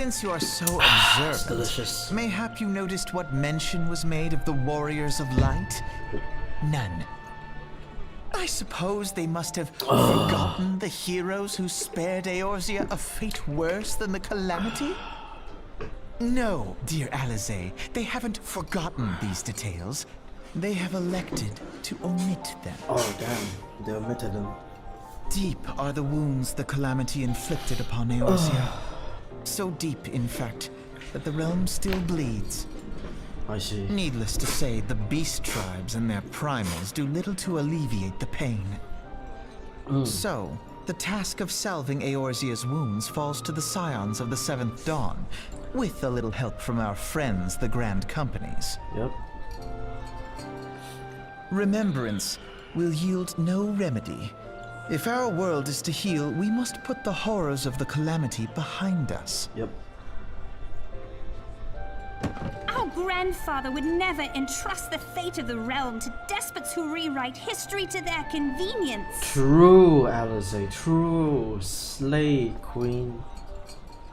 Since you are so observant, It's delicious. mayhap you noticed what mention was made of the Warriors of Light? None. I suppose they must have forgotten the heroes who spared Eorzea a fate worse than the Calamity? No, dear Alizé, they haven't forgotten these details. They have elected to omit them. Oh damn, they omitted them. Deep are the wounds the Calamity inflicted upon Eorzea. So deep, in fact, that the realm still bleeds. I see. Needless to say, the beast tribes and their primals do little to alleviate the pain. So, the task of salving Eorzea's wounds falls to the scions of the Seventh Dawn, with a little help from our friends, the Grand Companies. Yep. Remembrance will yield no remedy. If our world is to heal, we must put the horrors of the Calamity behind us. Yep. Our grandfather would never entrust the fate of the realm to despots who rewrite history to their convenience. True, Alizé. True. Slay Queen.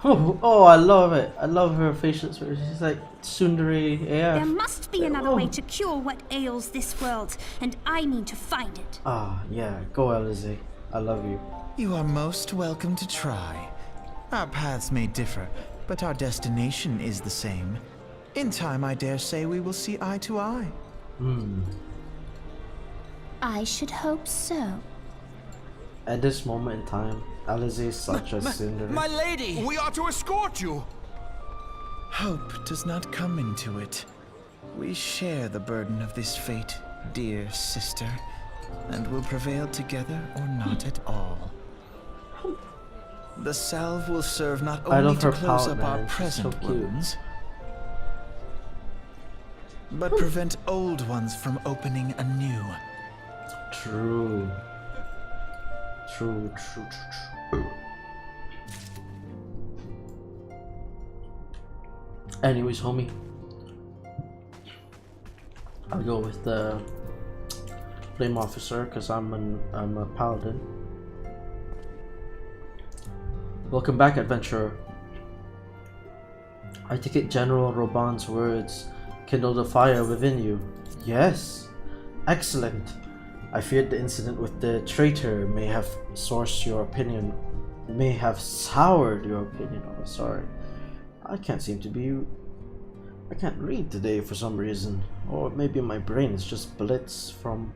Oh, I love it. I love her facial expression. She's like tsundere. Yeah. There must be another way to cure what ails this world, and I mean to find it. Ah, yeah. Go, Alizé. I love you. You are most welcome to try. Our paths may differ, but our destination is the same. In time, I dare say we will see eye to eye. I should hope so. At this moment in time, Alizé is such a tsundere. My lady! We are to escort you. Hope does not come into it. We share the burden of this fate, dear sister, and will prevail together or not at all. The salve will serve not I only love to her close pout, up man. our She's present so cute. wounds, but prevent old ones from opening anew. True. True. Anyways, homie, I'll go with the flame officer because I'm a paladin. Welcome back, adventurer. I take it General Roban's words kindled a fire within you. Yes, excellent. I feared the incident with the traitor may have soured your opinion. Oh, sorry. I can't read today for some reason. Or maybe my brain is just blitz from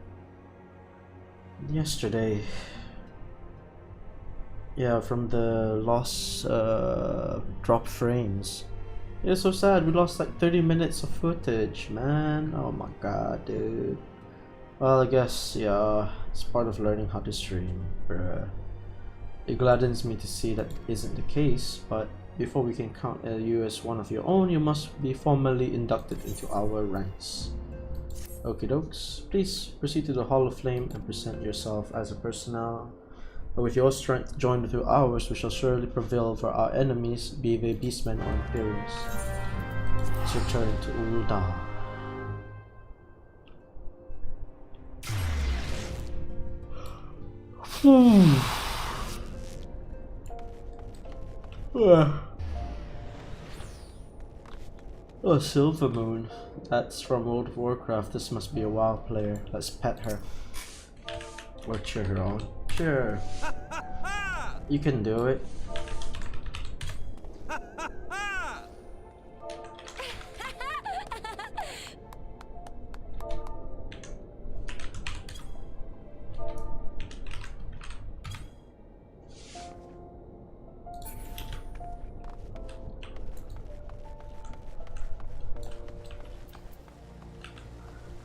yesterday. Yeah, from the lost drop frames. It's so sad, we lost like 30 minutes of footage, man. Oh my god, dude. Well, I guess, yeah, it's part of learning how to stream. Bruh. It gladdens me to see that isn't the case, but before we can count you as one of your own, you must be formally inducted into our ranks. Okie dokes. Please proceed to the Hall of Flame and present yourself as a personnel. But with your strength joined to ours, we shall surely prevail over our enemies, be they beastmen or Imperials. Let's return to Ul'dah. Oh, Silver Moon. That's from World of Warcraft. This must be a WoW player. Let's pet her. Or cheer her on. Sure. You can do it.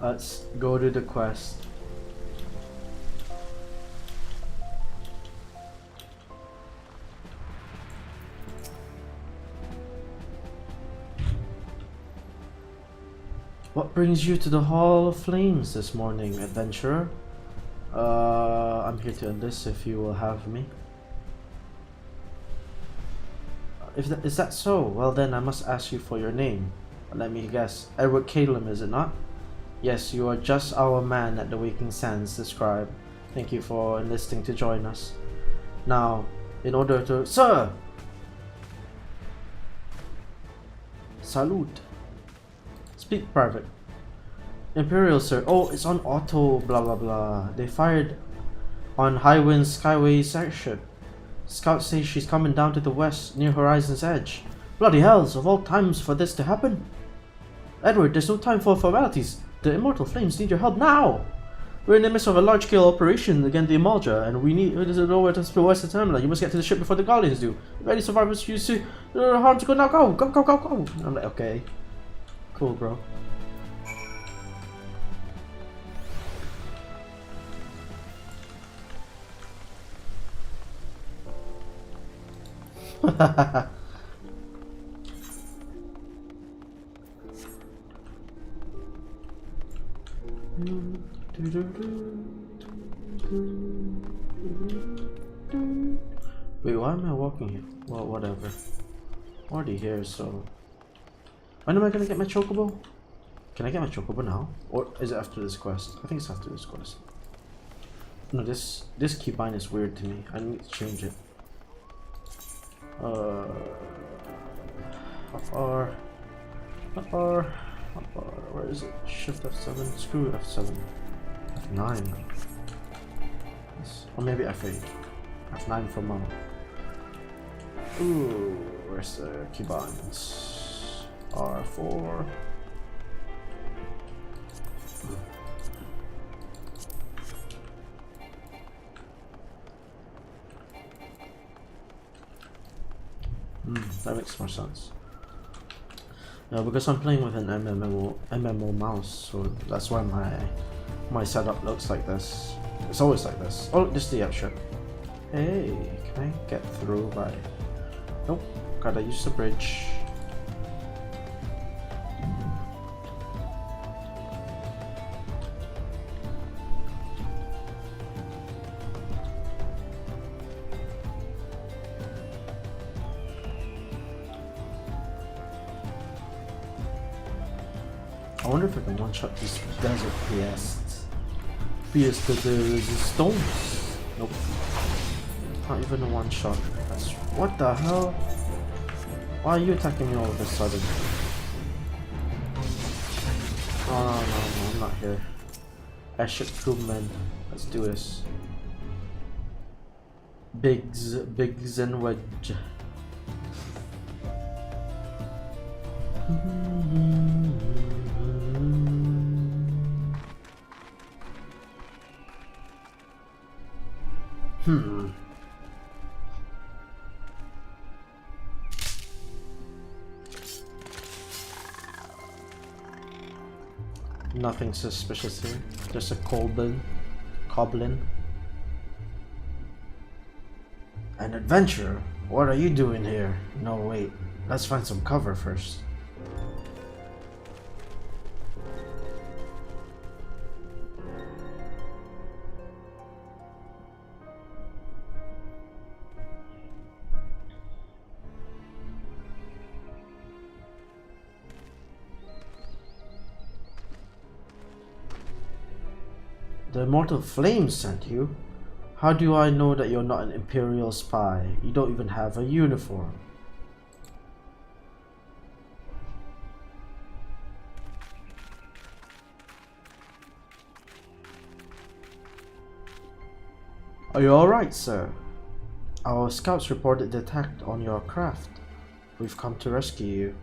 Let's go to the quest. What brings you to the Hall of Flames this morning, adventurer? I'm here to enlist if you will have me. Is that so? Well then, I must ask you for your name. Let me guess. Edward Caelum, is it not? Yes, you are just our man that the Waking Sands describe. Thank you for enlisting to join us. Now, in order to... Sir! Salute. Speak private. Imperial sir. Oh, it's on auto. Blah blah blah. They fired on High Wind Skyway's airship. Scouts say she's coming down to the west near Horizon's edge. Bloody hells! Of all times for this to happen. Edward, there's no time for formalities. The Immortal Flames need your help now. We're in the midst of a large-scale operation against the Imaldra, and we need to know where to west the terminal. You must get to the ship before the Guardians do. If any survivors you see harm to go now, go, go, go, go, go. I'm like, okay, cool, bro. Wait, why am I walking here? Well, whatever. I'm already here, so... When am I gonna get my chocobo? Can I get my chocobo now? Or is it after this quest? I think it's after this quest. No, this keybind is weird to me. I need to change it. How far? How far? How far? Where is it? Shift F7? Screw F7. F9. Or maybe F8. F9 for mom. Ooh, where's the keybinds? R4. That makes more sense. No, because I'm playing with an MMO mouse, so that's why my setup looks like this. It's always like this. Oh, this is the airship. Hey, can I get through by... Nope, gotta use the bridge. I wonder if I can one-shot these desert pests. Pierce the stones. Nope. Not even a one-shot. What the hell? Why are you attacking me all of a sudden? No, I'm not here. Airship crewmen. Let's do this. Biggs and Wedge. Nothing suspicious here. Just a goblin. An adventurer? What are you doing here? No, wait. Let's find some cover first. The Immortal Flames sent you? How do I know that you're not an Imperial spy? You don't even have a uniform. Are you alright, sir? Our scouts reported the attack on your craft. We've come to rescue you.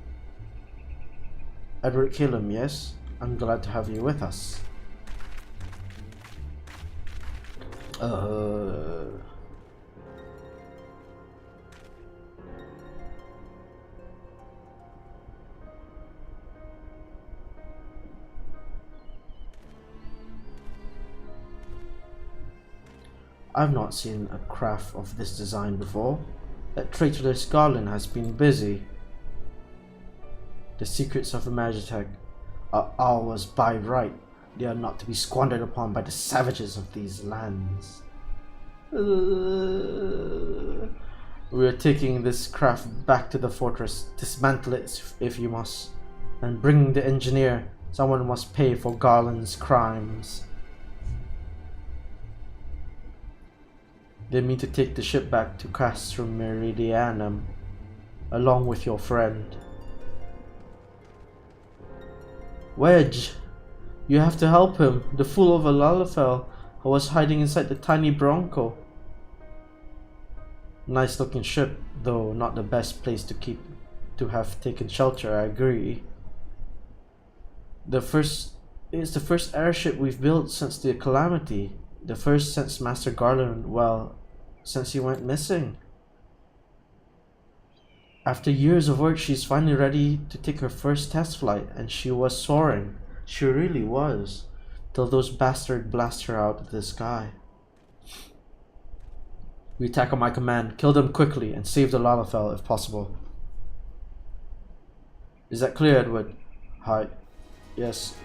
Edward Caelum, yes? I'm glad to have you with us. I've not seen a craft of this design before. That traitorous Garland has been busy. The secrets of Magitech are ours by right. They are not to be squandered upon by the savages of these lands. We are taking this craft back to the fortress. Dismantle it if you must. And bring the engineer. Someone must pay for Garland's crimes. They mean to take the ship back to Castrum Meridianum, along with your friend. Wedge, you have to help him. The fool of a Lalafell was hiding inside the tiny Bronco. Nice looking ship, though not the best place to have taken shelter, I agree. It's the first airship we've built since the calamity. The first since Master Garland, well, since he went missing. After years of work, she's finally ready to take her first test flight, and she was soaring. She really was. Till those bastards blast her out of the sky. We attack on my command, kill them quickly, and save the Lalafell if possible. Is that clear, Edward? Hi. Yes.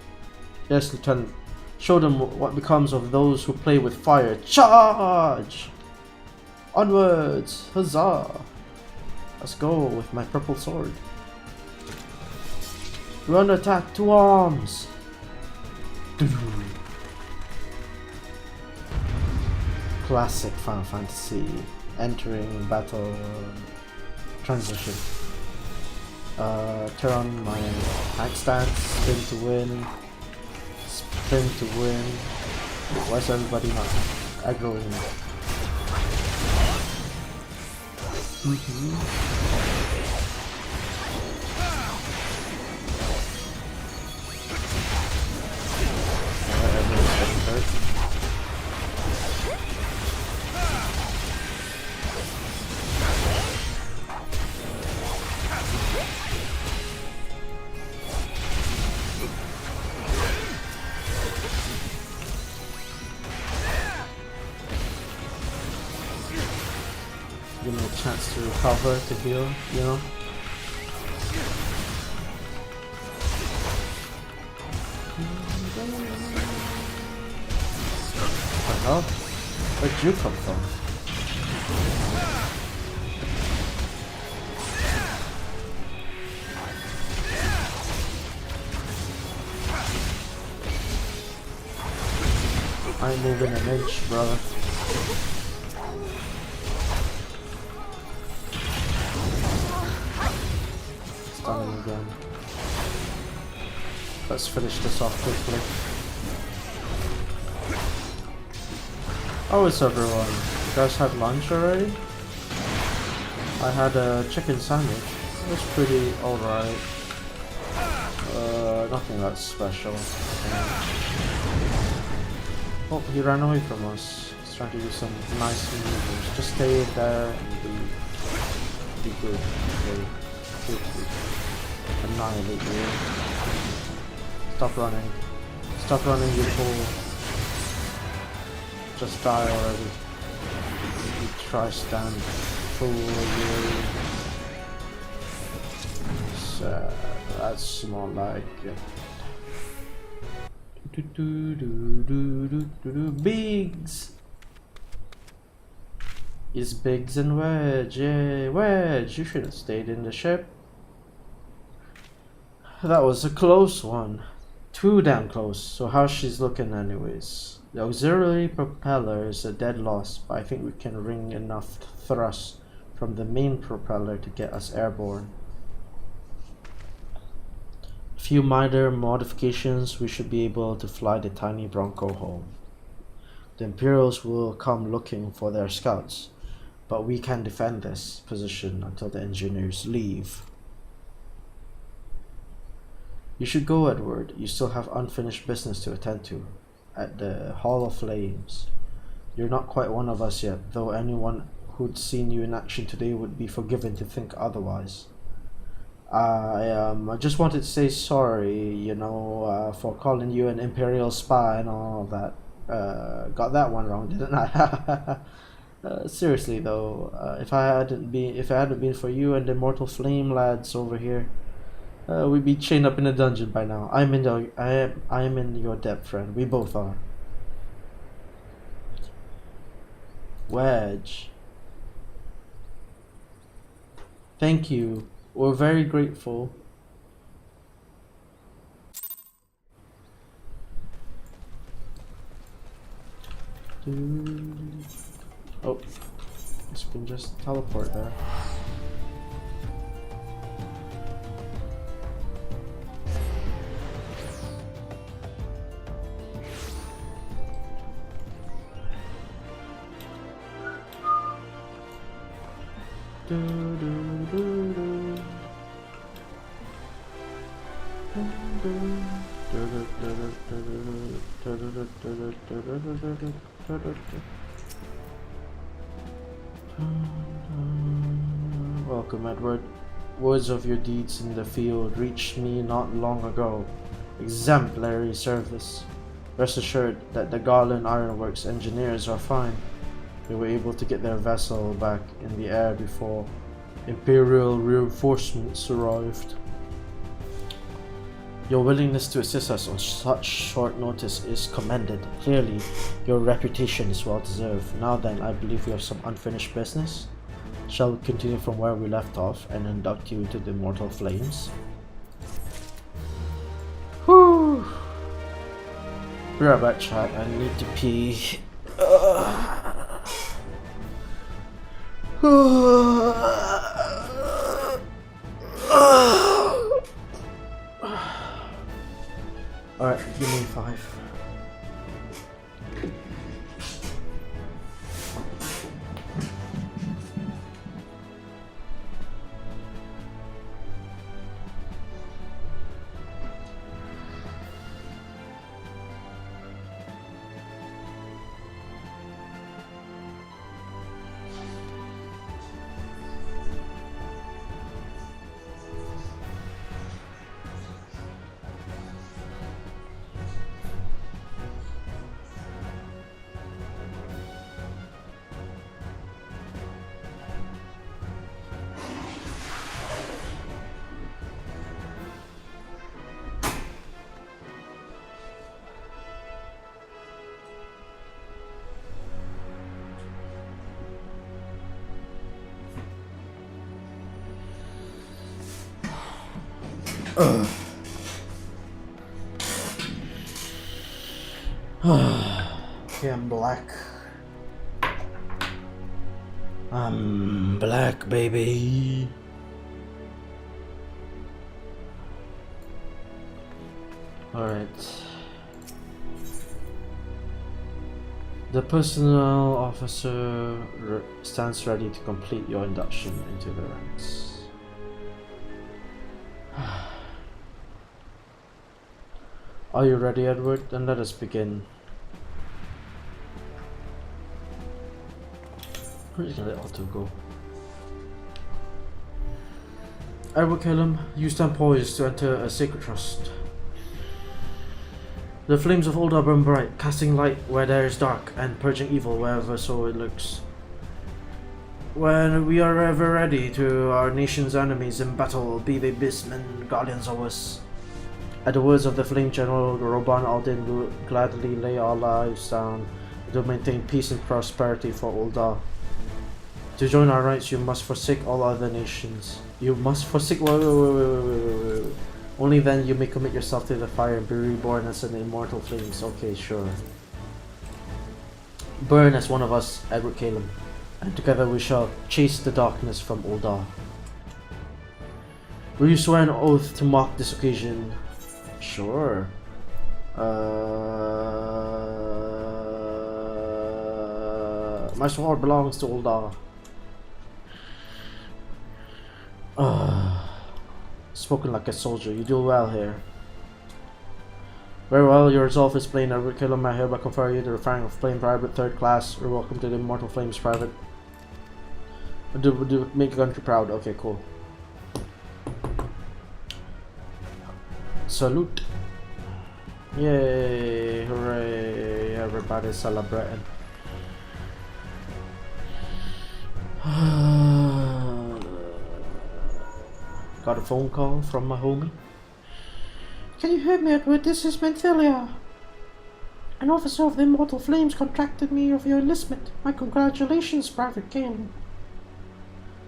Yes, Lieutenant. Show them what becomes of those who play with fire. Charge! Onwards! Huzzah! Let's go with my purple sword. We're under attack! 2 arms! Classic Final Fantasy. Entering battle transition. Turn on my tank stance, spin to win. Spin to win. Why is everybody not aggroing me? Everyone's getting hurt. Give me a chance to recover, to heal, you know? What the hell? Where'd you come from? I ain't moving an inch, brother. Stunning again. Let's finish this off quickly. Oh, it's everyone. You guys had lunch already? I had a chicken sandwich. It was pretty alright. Nothing that special. Oh, he ran away from us. He's trying to do some nice maneuvers. Just stay there and be good. Okay. Good. Annihilate you. Stop running. Stop running, you fool. Just die already. You tri-stand fool, you. So, that's more like it. Biggs! It's Biggs and Wedge. Yay, Wedge, you should have stayed in the ship. That was a close one. Too damn close. So how's she's looking anyways? The auxiliary propeller is a dead loss, but I think we can wring enough thrust from the main propeller to get us airborne. A few minor modifications, we should be able to fly the tiny Bronco home. The Imperials will come looking for their scouts, but we can defend this position until the engineers leave. You should go, Edward. You still have unfinished business to attend to at the Hall of Flames. You're not quite one of us yet, though anyone who'd seen you in action today would be forgiven to think otherwise. I just wanted to say sorry, you know, for calling you an Imperial spy and all that. Got that one wrong, didn't I? Seriously though, if it hadn't been for you and the Immortal Flame lads over here, we'd be chained up in a dungeon by now. I am in your debt, friend. We both are. Wedge. Thank you. We're very grateful. Oh, this can just teleport there. Welcome, Edward. Words of your deeds in the field reached me not long ago. Exemplary service. Rest assured that the Garland Ironworks engineers are fine. They were able to get their vessel back in the air before Imperial reinforcements arrived. Your willingness to assist us on such short notice is commended. Clearly, your reputation is well deserved. Now then, I believe we have some unfinished business. Shall we continue from where we left off and induct you into the immortal flames? Whew. Be right back, chat. I need to pee. Alright, give me 5. Okay, I'm black. I'm black, baby. Alright. The personnel officer stands ready to complete your induction into the ranks. Are you ready, Edward? Then let us begin. I'm just gonna let Otto go. Edward Caelum, you stand poised to enter a sacred trust. The flames of Oldar burn bright, casting light where there is dark, and purging evil wherever so it looks. When we are ever ready to our nation's enemies in battle, be they beastmen, guardians, or worse. At the words of the Flame General, Roban Aldin will gladly lay our lives down to maintain peace and prosperity for Oldar. To join our ranks, you must forsake all other nations. You must forsake. Wait. Only then you may commit yourself to the fire and be reborn as an immortal flames. Okay, sure. Burn as one of us, Edward Caelum, and together we shall chase the darkness from Oldar. Will you swear an oath to mark this occasion? Sure. My sword belongs to Oldar. Spoken like a soldier. You do well here. Very well, your resolve is plain. Edward Caelum, I hereby confer you the rank of Flame Private 3rd Class. You're welcome to the Immortal Flames Private. Do make the country proud. Okay, cool. Salute. Yay, hooray, everybody's celebrating. Got a phone call from my homie. Can you hear me, Edward? This is Menthilia. An officer of the Immortal Flames contracted me of your enlistment. My congratulations, Private Caelum.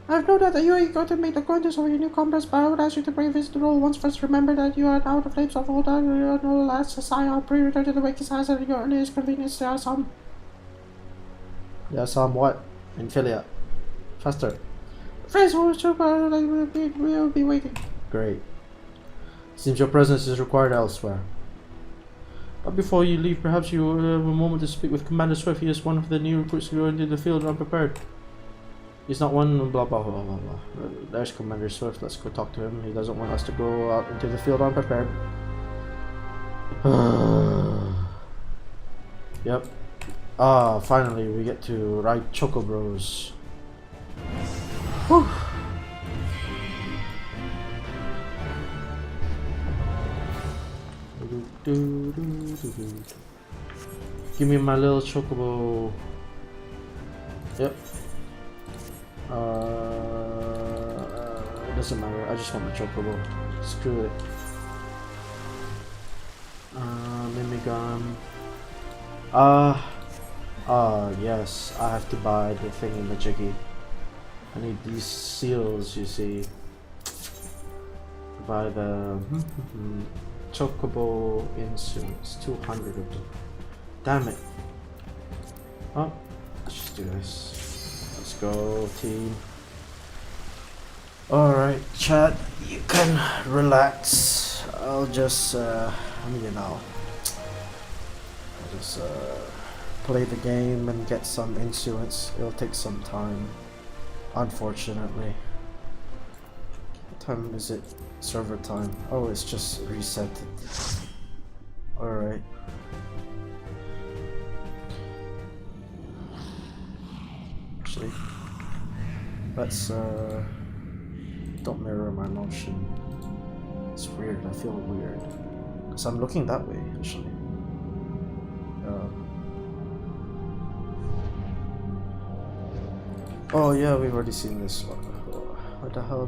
I've no doubt that you are eager to make the acquaintance of your new comrades, but I would ask you to brave the role once first. Remember that you are now the flames of Oldar. You are no less a sire. Pre-return to the waking size at your earliest convenience. There are some what? Menthilia. Faster. Friends will we'll be waiting. Great. Seems your presence is required elsewhere. But before you leave, perhaps you will have a moment to speak with Commander Swift. He is one of the new recruits who are into the field unprepared. He's not one, blah blah blah blah blah. There's Commander Swift, let's go talk to him. He doesn't want us to go out into the field unprepared. Yep. Ah, finally we get to ride Chocobros. Whew. Give me my little Chocobo. Yep. It doesn't matter. I just want the Chocobo. Screw it. Mimigun. Yes. I have to buy the thing in the jiggy. I need these seals, you see. Buy the Chocobo inserts. 200 of them. Damn it. Oh, let's just do this. Let's go, team. Alright, chat, you can relax. I'll just, I'll just play the game and get some insurance. It'll take some time, unfortunately. What time is it? Server time. Oh, it's just reset. Alright. Actually, let's don't mirror my motion. It's weird. I feel weird because I'm looking that way actually. Oh yeah, we've already seen this one. What the hell?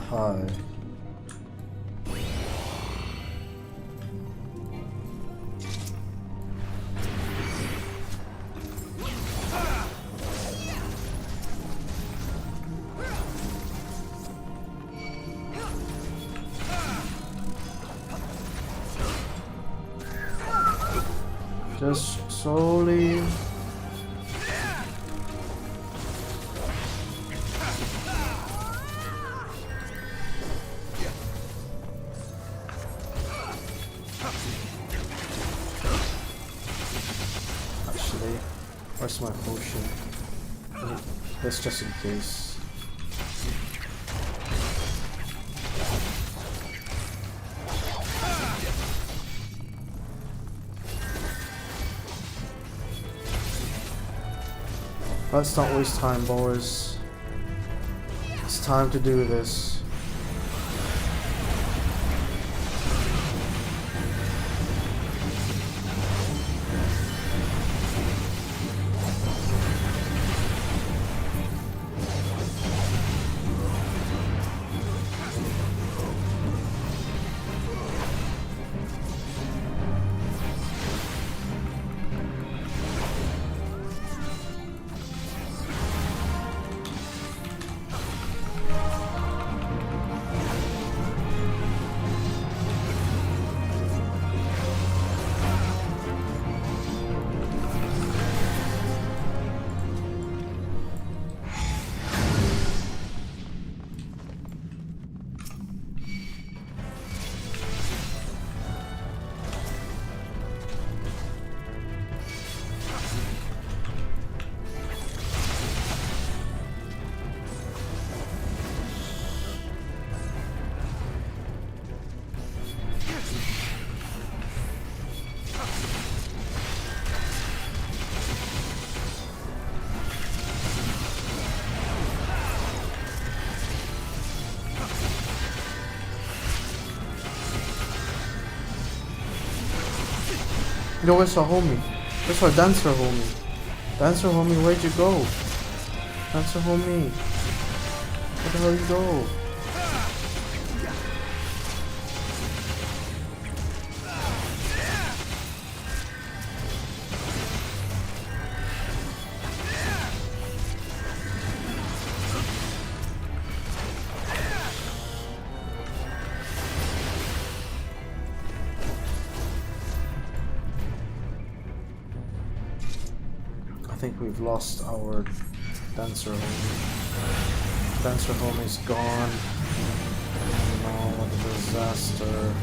Hi. Just slowly. Actually, where's my potion? This just in case. Let's not waste time, boys. It's time to do this. Yo, where's our homie? Where's our dancer homie? Dancer homie, where'd you go? Dancer homie. Where the hell you go? I think we've lost our dancer home. Dancer home is gone. Oh no, what a disaster.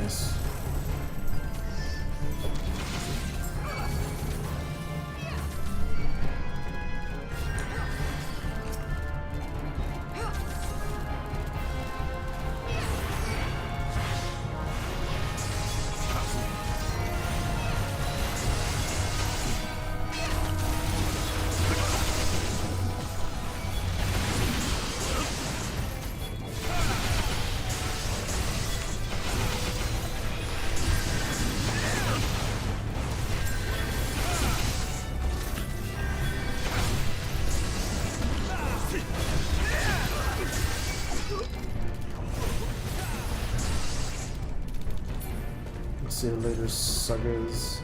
Nice. See you later, suckers.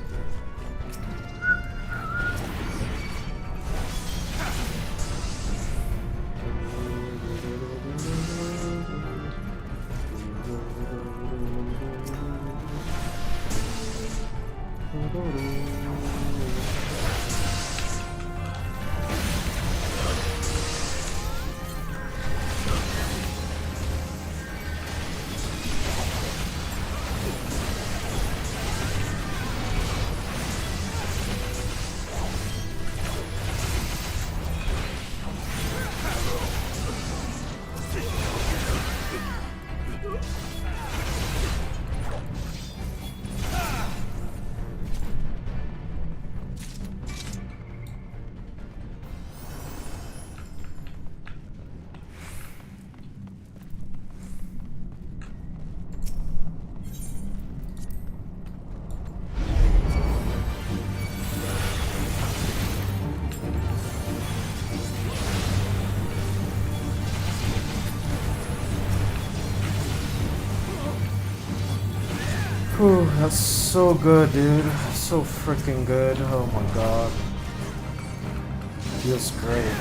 Whew, that's so good, dude. So freaking good. Oh my god. Feels great.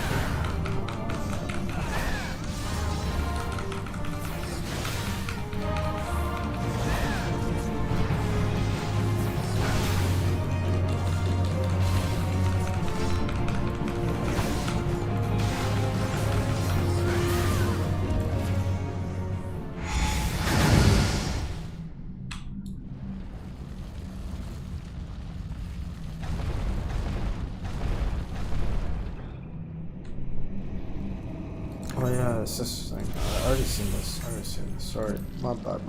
Oh yeah, it's this thing. I already seen this. Sorry, my bad.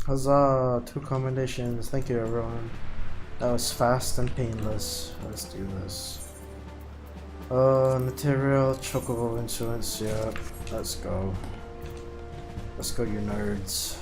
Huzzah! 2 commendations. Thank you, everyone. That was fast and painless. Let's do this. Material, chocobo influence. Yep. Let's go. Let's go, you nerds.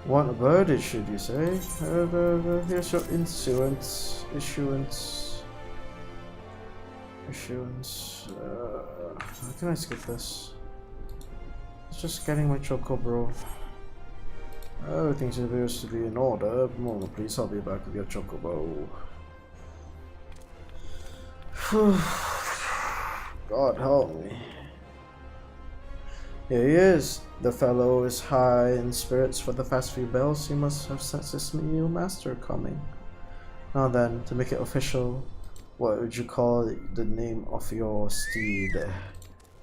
Want a verdict, should you say? Here's your issuance. How can I skip this? It's just getting my choco, bro. Everything appears to be in order. Mona, please, I'll be back with your chocobo. God help me. Here he is. The fellow is high in spirits for the fast few bells. He must have sensed his new master coming. Now then, to make it official, what would you call the name of your steed?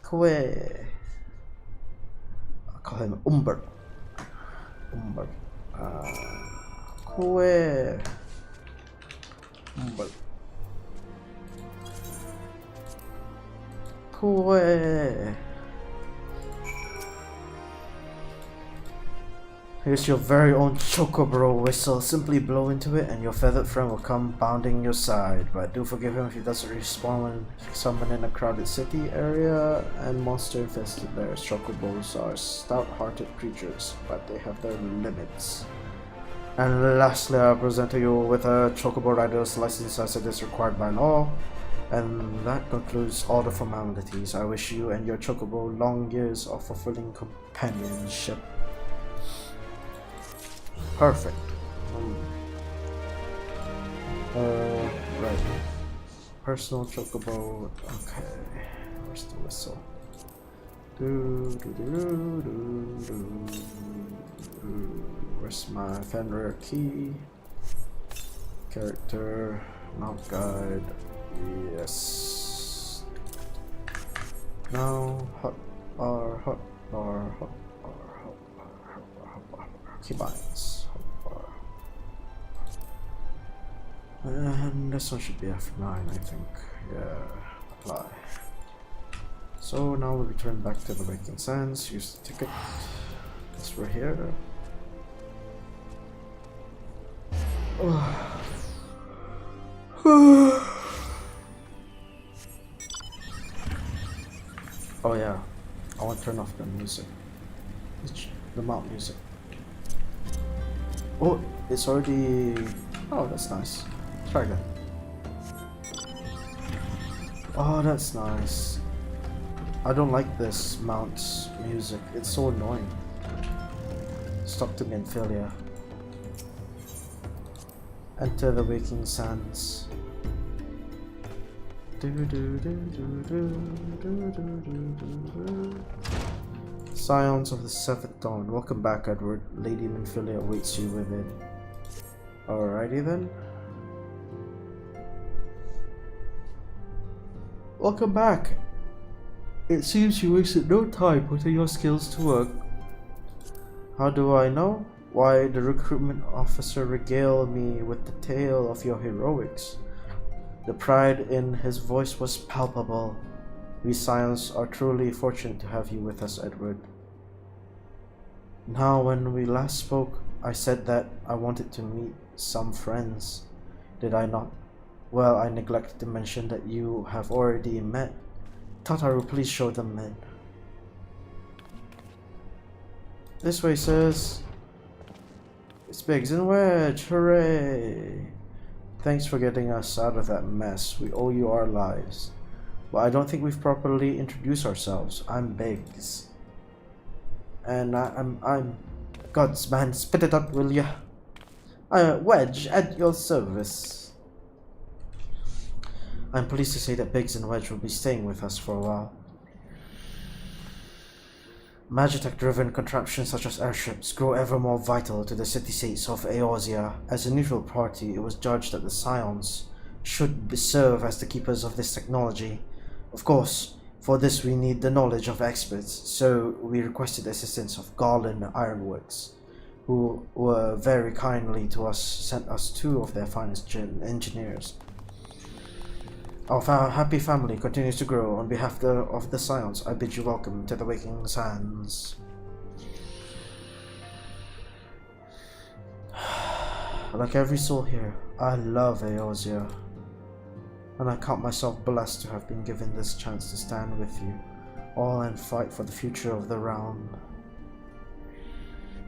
Kwe. I'll call him Umber. Umber. Kwe. Umber. Kwe. Here's your very own Chocobro whistle. Simply blow into it and your feathered friend will come bounding your side. But do forgive him if he doesn't respawn when summoned in a crowded city area and monster-infested bears. Chocobos are stout-hearted creatures, but they have their limits. And lastly, I'll present to you with a Chocobo Rider's license as it is required by law. And that concludes all the formalities. I wish you and your Chocobo long years of fulfilling companionship. Perfect. Right. Personal chocobo. Okay. Where's the whistle? Where's my Fenrir key? Character. Mount guide. Yes. Now hot bar. Keybinds. And this one should be F9, I think. Yeah, apply. So now we return back to the Waking Sands, use the ticket. Yes, we're here. Oh yeah, I want to turn off the music. The mount music. Oh, it's already... Oh, that's nice. Try again. Oh, that's nice. I don't like this mount music. It's so annoying. Stop to Minfilia. Enter the Waking Sands. Scions of the Seventh Dawn. Welcome back, Edward. Lady Minfilia awaits you within. Alrighty then. Welcome back. It seems you wasted no time putting your skills to work. How do I know? Why, the recruitment officer regaled me with the tale of your heroics. The pride in his voice was palpable. We Scions are truly fortunate to have you with us, Edward. Now, when we last spoke, I said that I wanted to meet some friends. Did I not? Well, I neglected to mention that you have already met. Tataru, please show them in. This way, sirs. It's Biggs and Wedge, hooray! Thanks for getting us out of that mess. We owe you our lives. But I don't think we've properly introduced ourselves. I'm Biggs. And I'm... Gods, man, spit it out, will ya? Wedge, at your service. I'm pleased to say that Biggs and Wedge will be staying with us for a while. Magitech-driven contraptions such as airships grow ever more vital to the city-states of Eorzea. As a neutral party, it was judged that the Scions should serve as the keepers of this technology. Of course, for this we need the knowledge of experts, so we requested the assistance of Garland Ironworks, who were very kindly to us, sent us 2 of their finest engineers. Our happy family continues to grow. On behalf of the Scions, I bid you welcome to the Waking Sands. Like every soul here, I love Eorzea, and I count myself blessed to have been given this chance to stand with you all and fight for the future of the realm.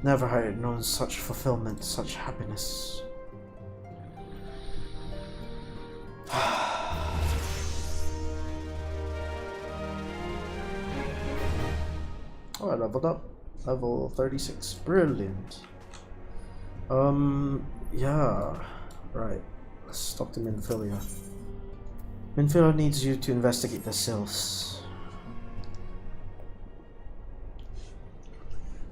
Never had I known such fulfillment, such happiness. Oh, I leveled up. Level 36. Brilliant. Yeah. Right. Let's talk to Minfilia. Minfilia needs you to investigate the sylphs.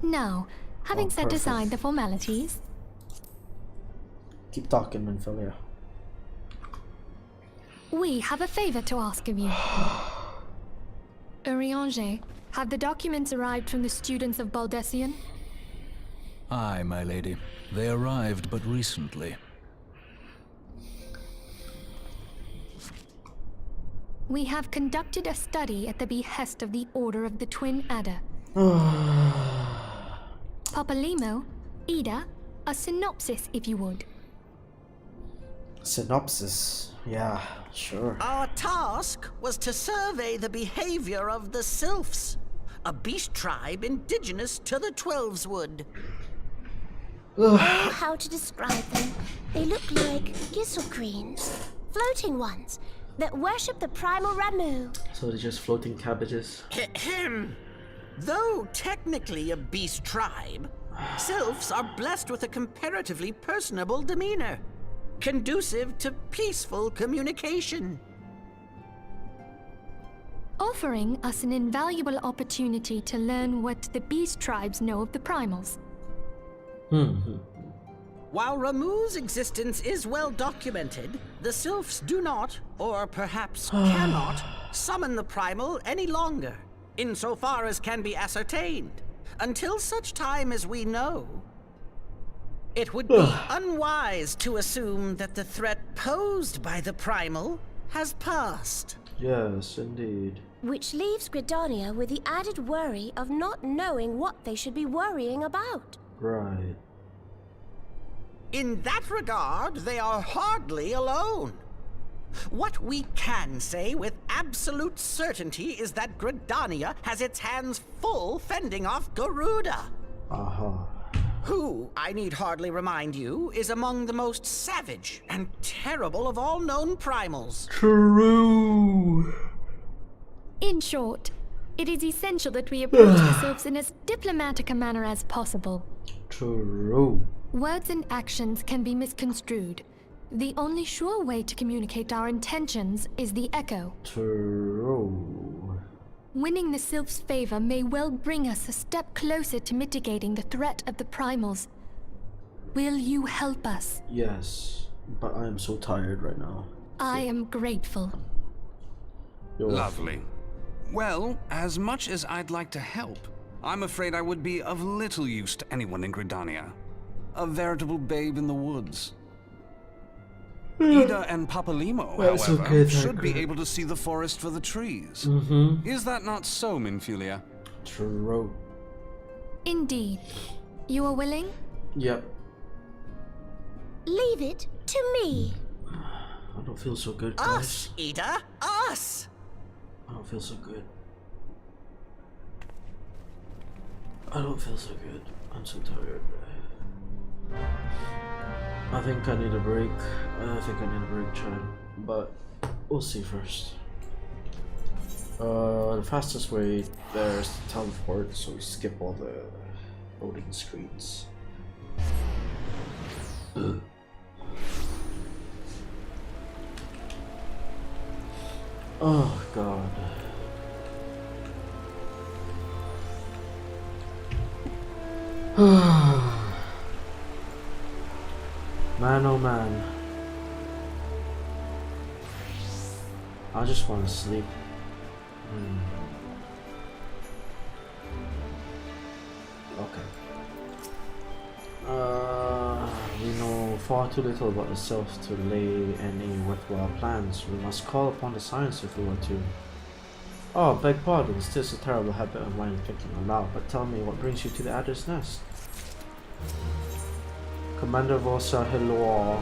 Now, having set perfect. aside the formalities, Keep talking, Minfilia. we have a favor to ask of you. Urianger, have the documents arrived from the students of Baldessian? Aye, my lady. They arrived but recently. We have conducted a study at the behest of the Order of the Twin Adder. Papalimo, Ida, a synopsis if you would. Synopsis. Yeah, sure. Our task was to survey the behavior of the sylphs, a beast tribe indigenous to the Twelveswood. Oh, how to describe them? They look like gisselcreens, floating ones, that worship the primal Ramu. So they're just floating cabbages. Though technically a beast tribe, sylphs are blessed with a comparatively personable demeanor, conducive to peaceful communication. Offering us an invaluable opportunity to learn what the beast tribes know of the primals. While Ramu's existence is well documented, the sylphs do not, or perhaps cannot, summon the primal any longer, insofar as can be ascertained, until such time as we know. It would be unwise to assume that the threat posed by the primal has passed. Yes, indeed. Which leaves Gridania with the added worry of not knowing what they should be worrying about. Right. In that regard, they are hardly alone. What we can say with absolute certainty is that Gridania has its hands full fending off Garuda. Who, I need hardly remind you, is among the most savage and terrible of all known primals. True. In short, it is essential that we approach the sylphs in as diplomatic a manner as possible. True. Words and actions can be misconstrued. The only sure way to communicate our intentions is the echo. True. Winning the sylph's favor may well bring us a step closer to mitigating the threat of the primals. Will you help us? Yes, but I am so tired right now. I am grateful. Lovely. Well, as much as I'd like to help, I'm afraid I would be of little use to anyone in Gridania. A veritable babe in the woods. Ida and Papalimo, That's however, okay, should be thank able to see the forest for the trees. Is that not so, Minfilia? True. Indeed. You are willing? Yep. Leave it to me. I don't feel so good, guys. Us, Ida, us! I don't feel so good. I don't feel so good. I'm so tired. I think I need a break. Chad. But we'll see first. The fastest way there is to teleport, so we skip all the loading screens. Oh god. Man, oh man. I just want to sleep. Okay. We know far too little about the self to lay any worthwhile plans. We must call upon the science if we want to. Oh, beg pardon, this is a terrible habit of mine thinking aloud, but tell me, what brings you to the Adder's Nest? Commander Vosa Hilwa,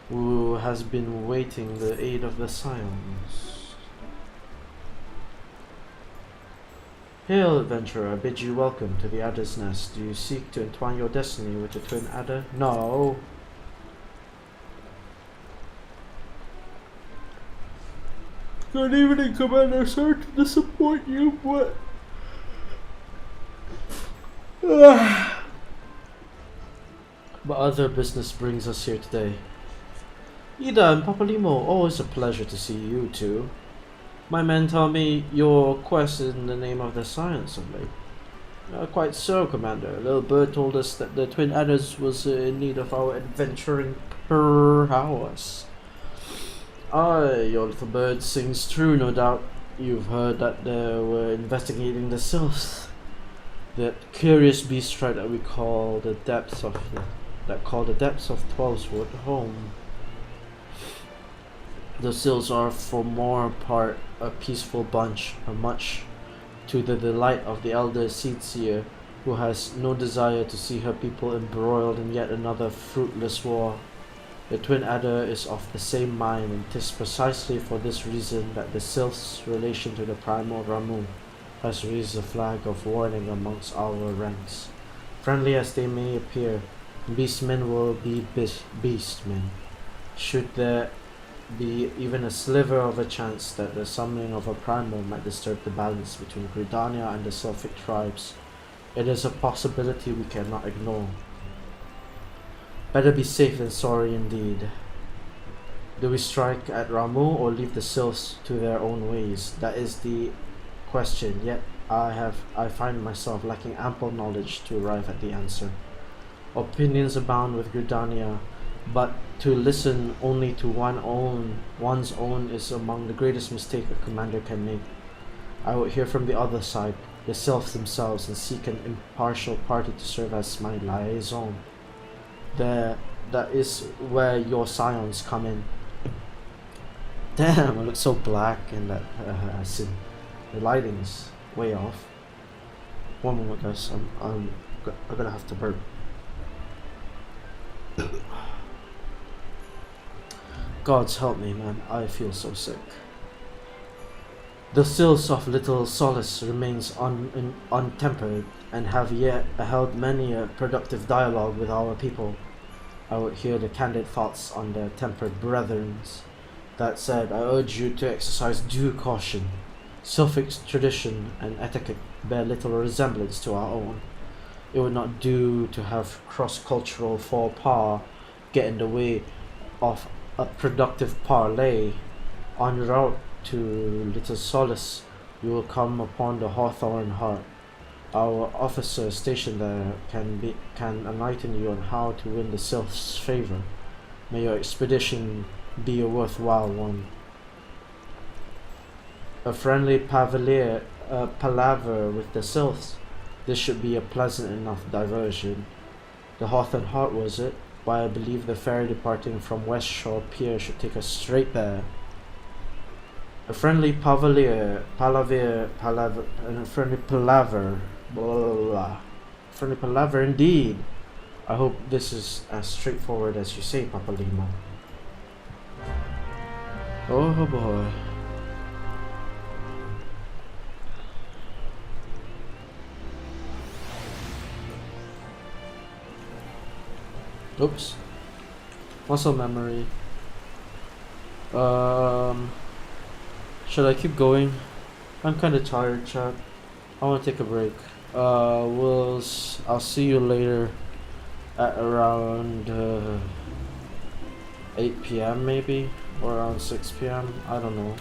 who has been waiting the aid of the Scions. Hail, adventurer, I bid you welcome to the Adder's Nest. Do you seek to entwine your destiny with the twin adder? No. Good evening, Commander. Sorry to disappoint you, but... but other business brings us here today. Ida and Papalimo, always a pleasure to see you two. My men tell me your quest is in the name of the science of late. Quite so, Commander. Little Bird told us that the Twin Adders was in need of our adventuring prowess. Aye, your little bird sings true, no doubt. You've heard that they were investigating the sylphs. That curious beast tribe that we call the depths of Twelveswood home. The Sylphs are for more part a peaceful bunch, much to the delight of the elder Seedseer, who has no desire to see her people embroiled in yet another fruitless war. The Twin Adder is of the same mind, and 'tis precisely for this reason that the Sylph's relation to the primal Ramu has raised a flag of warning amongst our ranks. Friendly as they may appear, beastmen will be beastmen. Should there be even a sliver of a chance that the summoning of a primal might disturb the balance between Gridania and the Sylphic tribes, it is a possibility we cannot ignore. Better be safe than sorry indeed. Do we strike at Ramu or leave the Sylphs to their own ways? That is the question, yet I find myself lacking ample knowledge to arrive at the answer. Opinions abound with Gridania, but to listen only to one's own is among the greatest mistake a commander can make. I would hear from the other side, the Sylphs themselves, and seek an impartial party to serve as my liaison. That is where your scions come in. Damn, I look so black in that scene. The lighting's way off. One moment, guys. I'm gonna have to burp. Gods help me, man. I feel so sick. The Sylphs of Little Solace remains untempered and have yet held many a productive dialogue with our people. I would hear the candid thoughts on their tempered brethrens. That said, I urge you to exercise due caution. Sylphic tradition and etiquette bear little resemblance to our own. It would not do to have cross-cultural faux pas get in the way of a productive parley. En route to Little Solace, you will come upon the Hawthorn Heart. Our officer stationed there can enlighten you on how to win the Sylph's favor. May your expedition be a worthwhile one. A friendly palaver with the Sylphs. This should be a pleasant enough diversion. The Hawthorn Heart, was it? Why, I believe the ferry departing from West Shore Pier should take us straight there. A friendly palaver, friendly palaver indeed. I hope this is as straightforward as you say, Papalimo. Oh boy. Oops. Muscle memory. Should I keep going? I'm kinda tired, chat. I wanna take a break. I'll see you later at around 8 PM maybe, or around 6 PM. I don't know.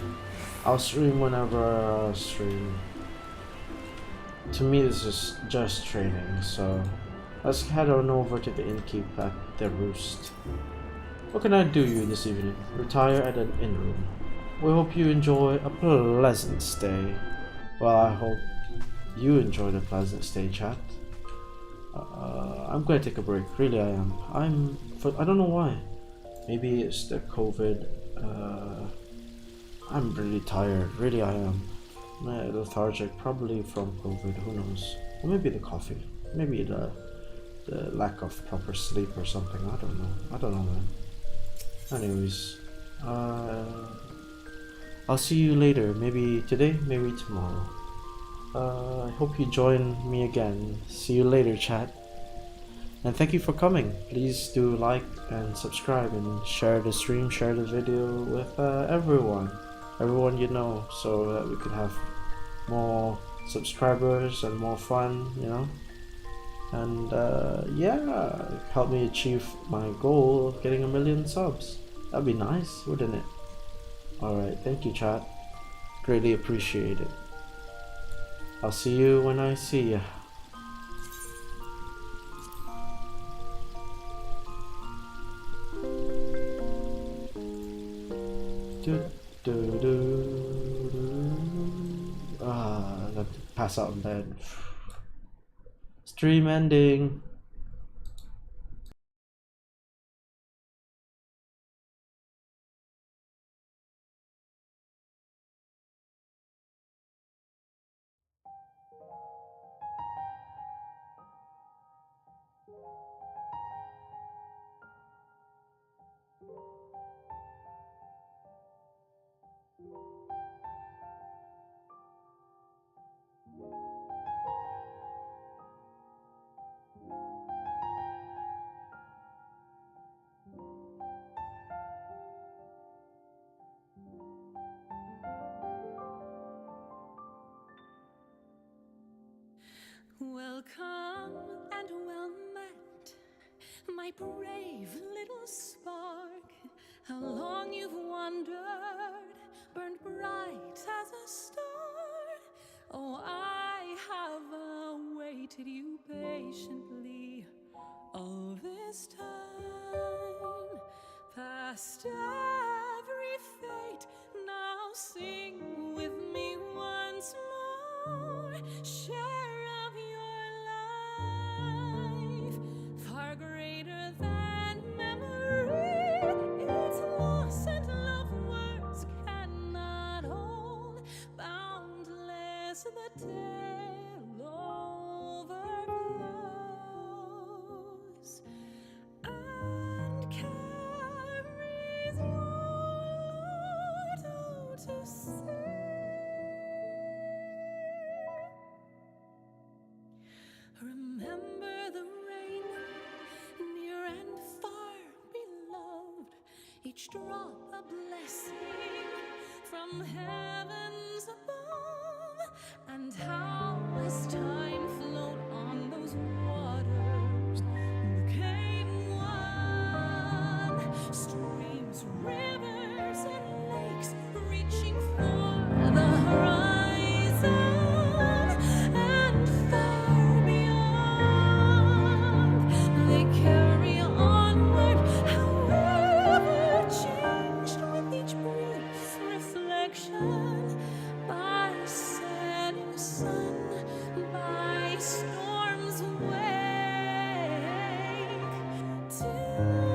I'll stream whenever I stream. To me, this is just training, so let's head on over to the innkeep at the Roost. What can I do you this evening? Retire at an inn room. We hope you enjoy a pleasant stay. Well, I hope you enjoyed a pleasant stay, chat. I'm gonna take a break. Really, I am. I don't know why. Maybe it's the COVID. I'm really tired. Really, I am. Lethargic, probably from COVID. Who knows? Or maybe the coffee. Maybe the lack of proper sleep or something. I don't know, man. Anyways, I'll see you later. Maybe today, maybe tomorrow. I hope you join me again. See you later, chat. And thank you for coming. Please do like and subscribe and share the stream, share the video with everyone you know, so that we could have more subscribers and more fun, you know. And yeah, help me achieve my goal of getting 1,000,000 subs. That'd be nice, wouldn't it? Alright, thank you, chat. Greatly appreciate it. I'll see you when I see ya. I have to pass out in bed. Stream ending. Welcome and well met, my brave little spark. How long you've wandered, burned bright as a star. Oh, I have awaited you patiently all this time. Past every fate, now sing with me once more. Share of your life, far greater than memory. Its loss and love words cannot hold. Boundless the tale overflows and carries your Lord out to sea. Remember the rain, near and far beloved, each drop a blessing from heavens above. And how as time flowed on those waters became one, streams, rivers, and lakes reaching for the horizon and far beyond. They carry onward, however changed with each brief reflection, by setting sun, by storm's wake, till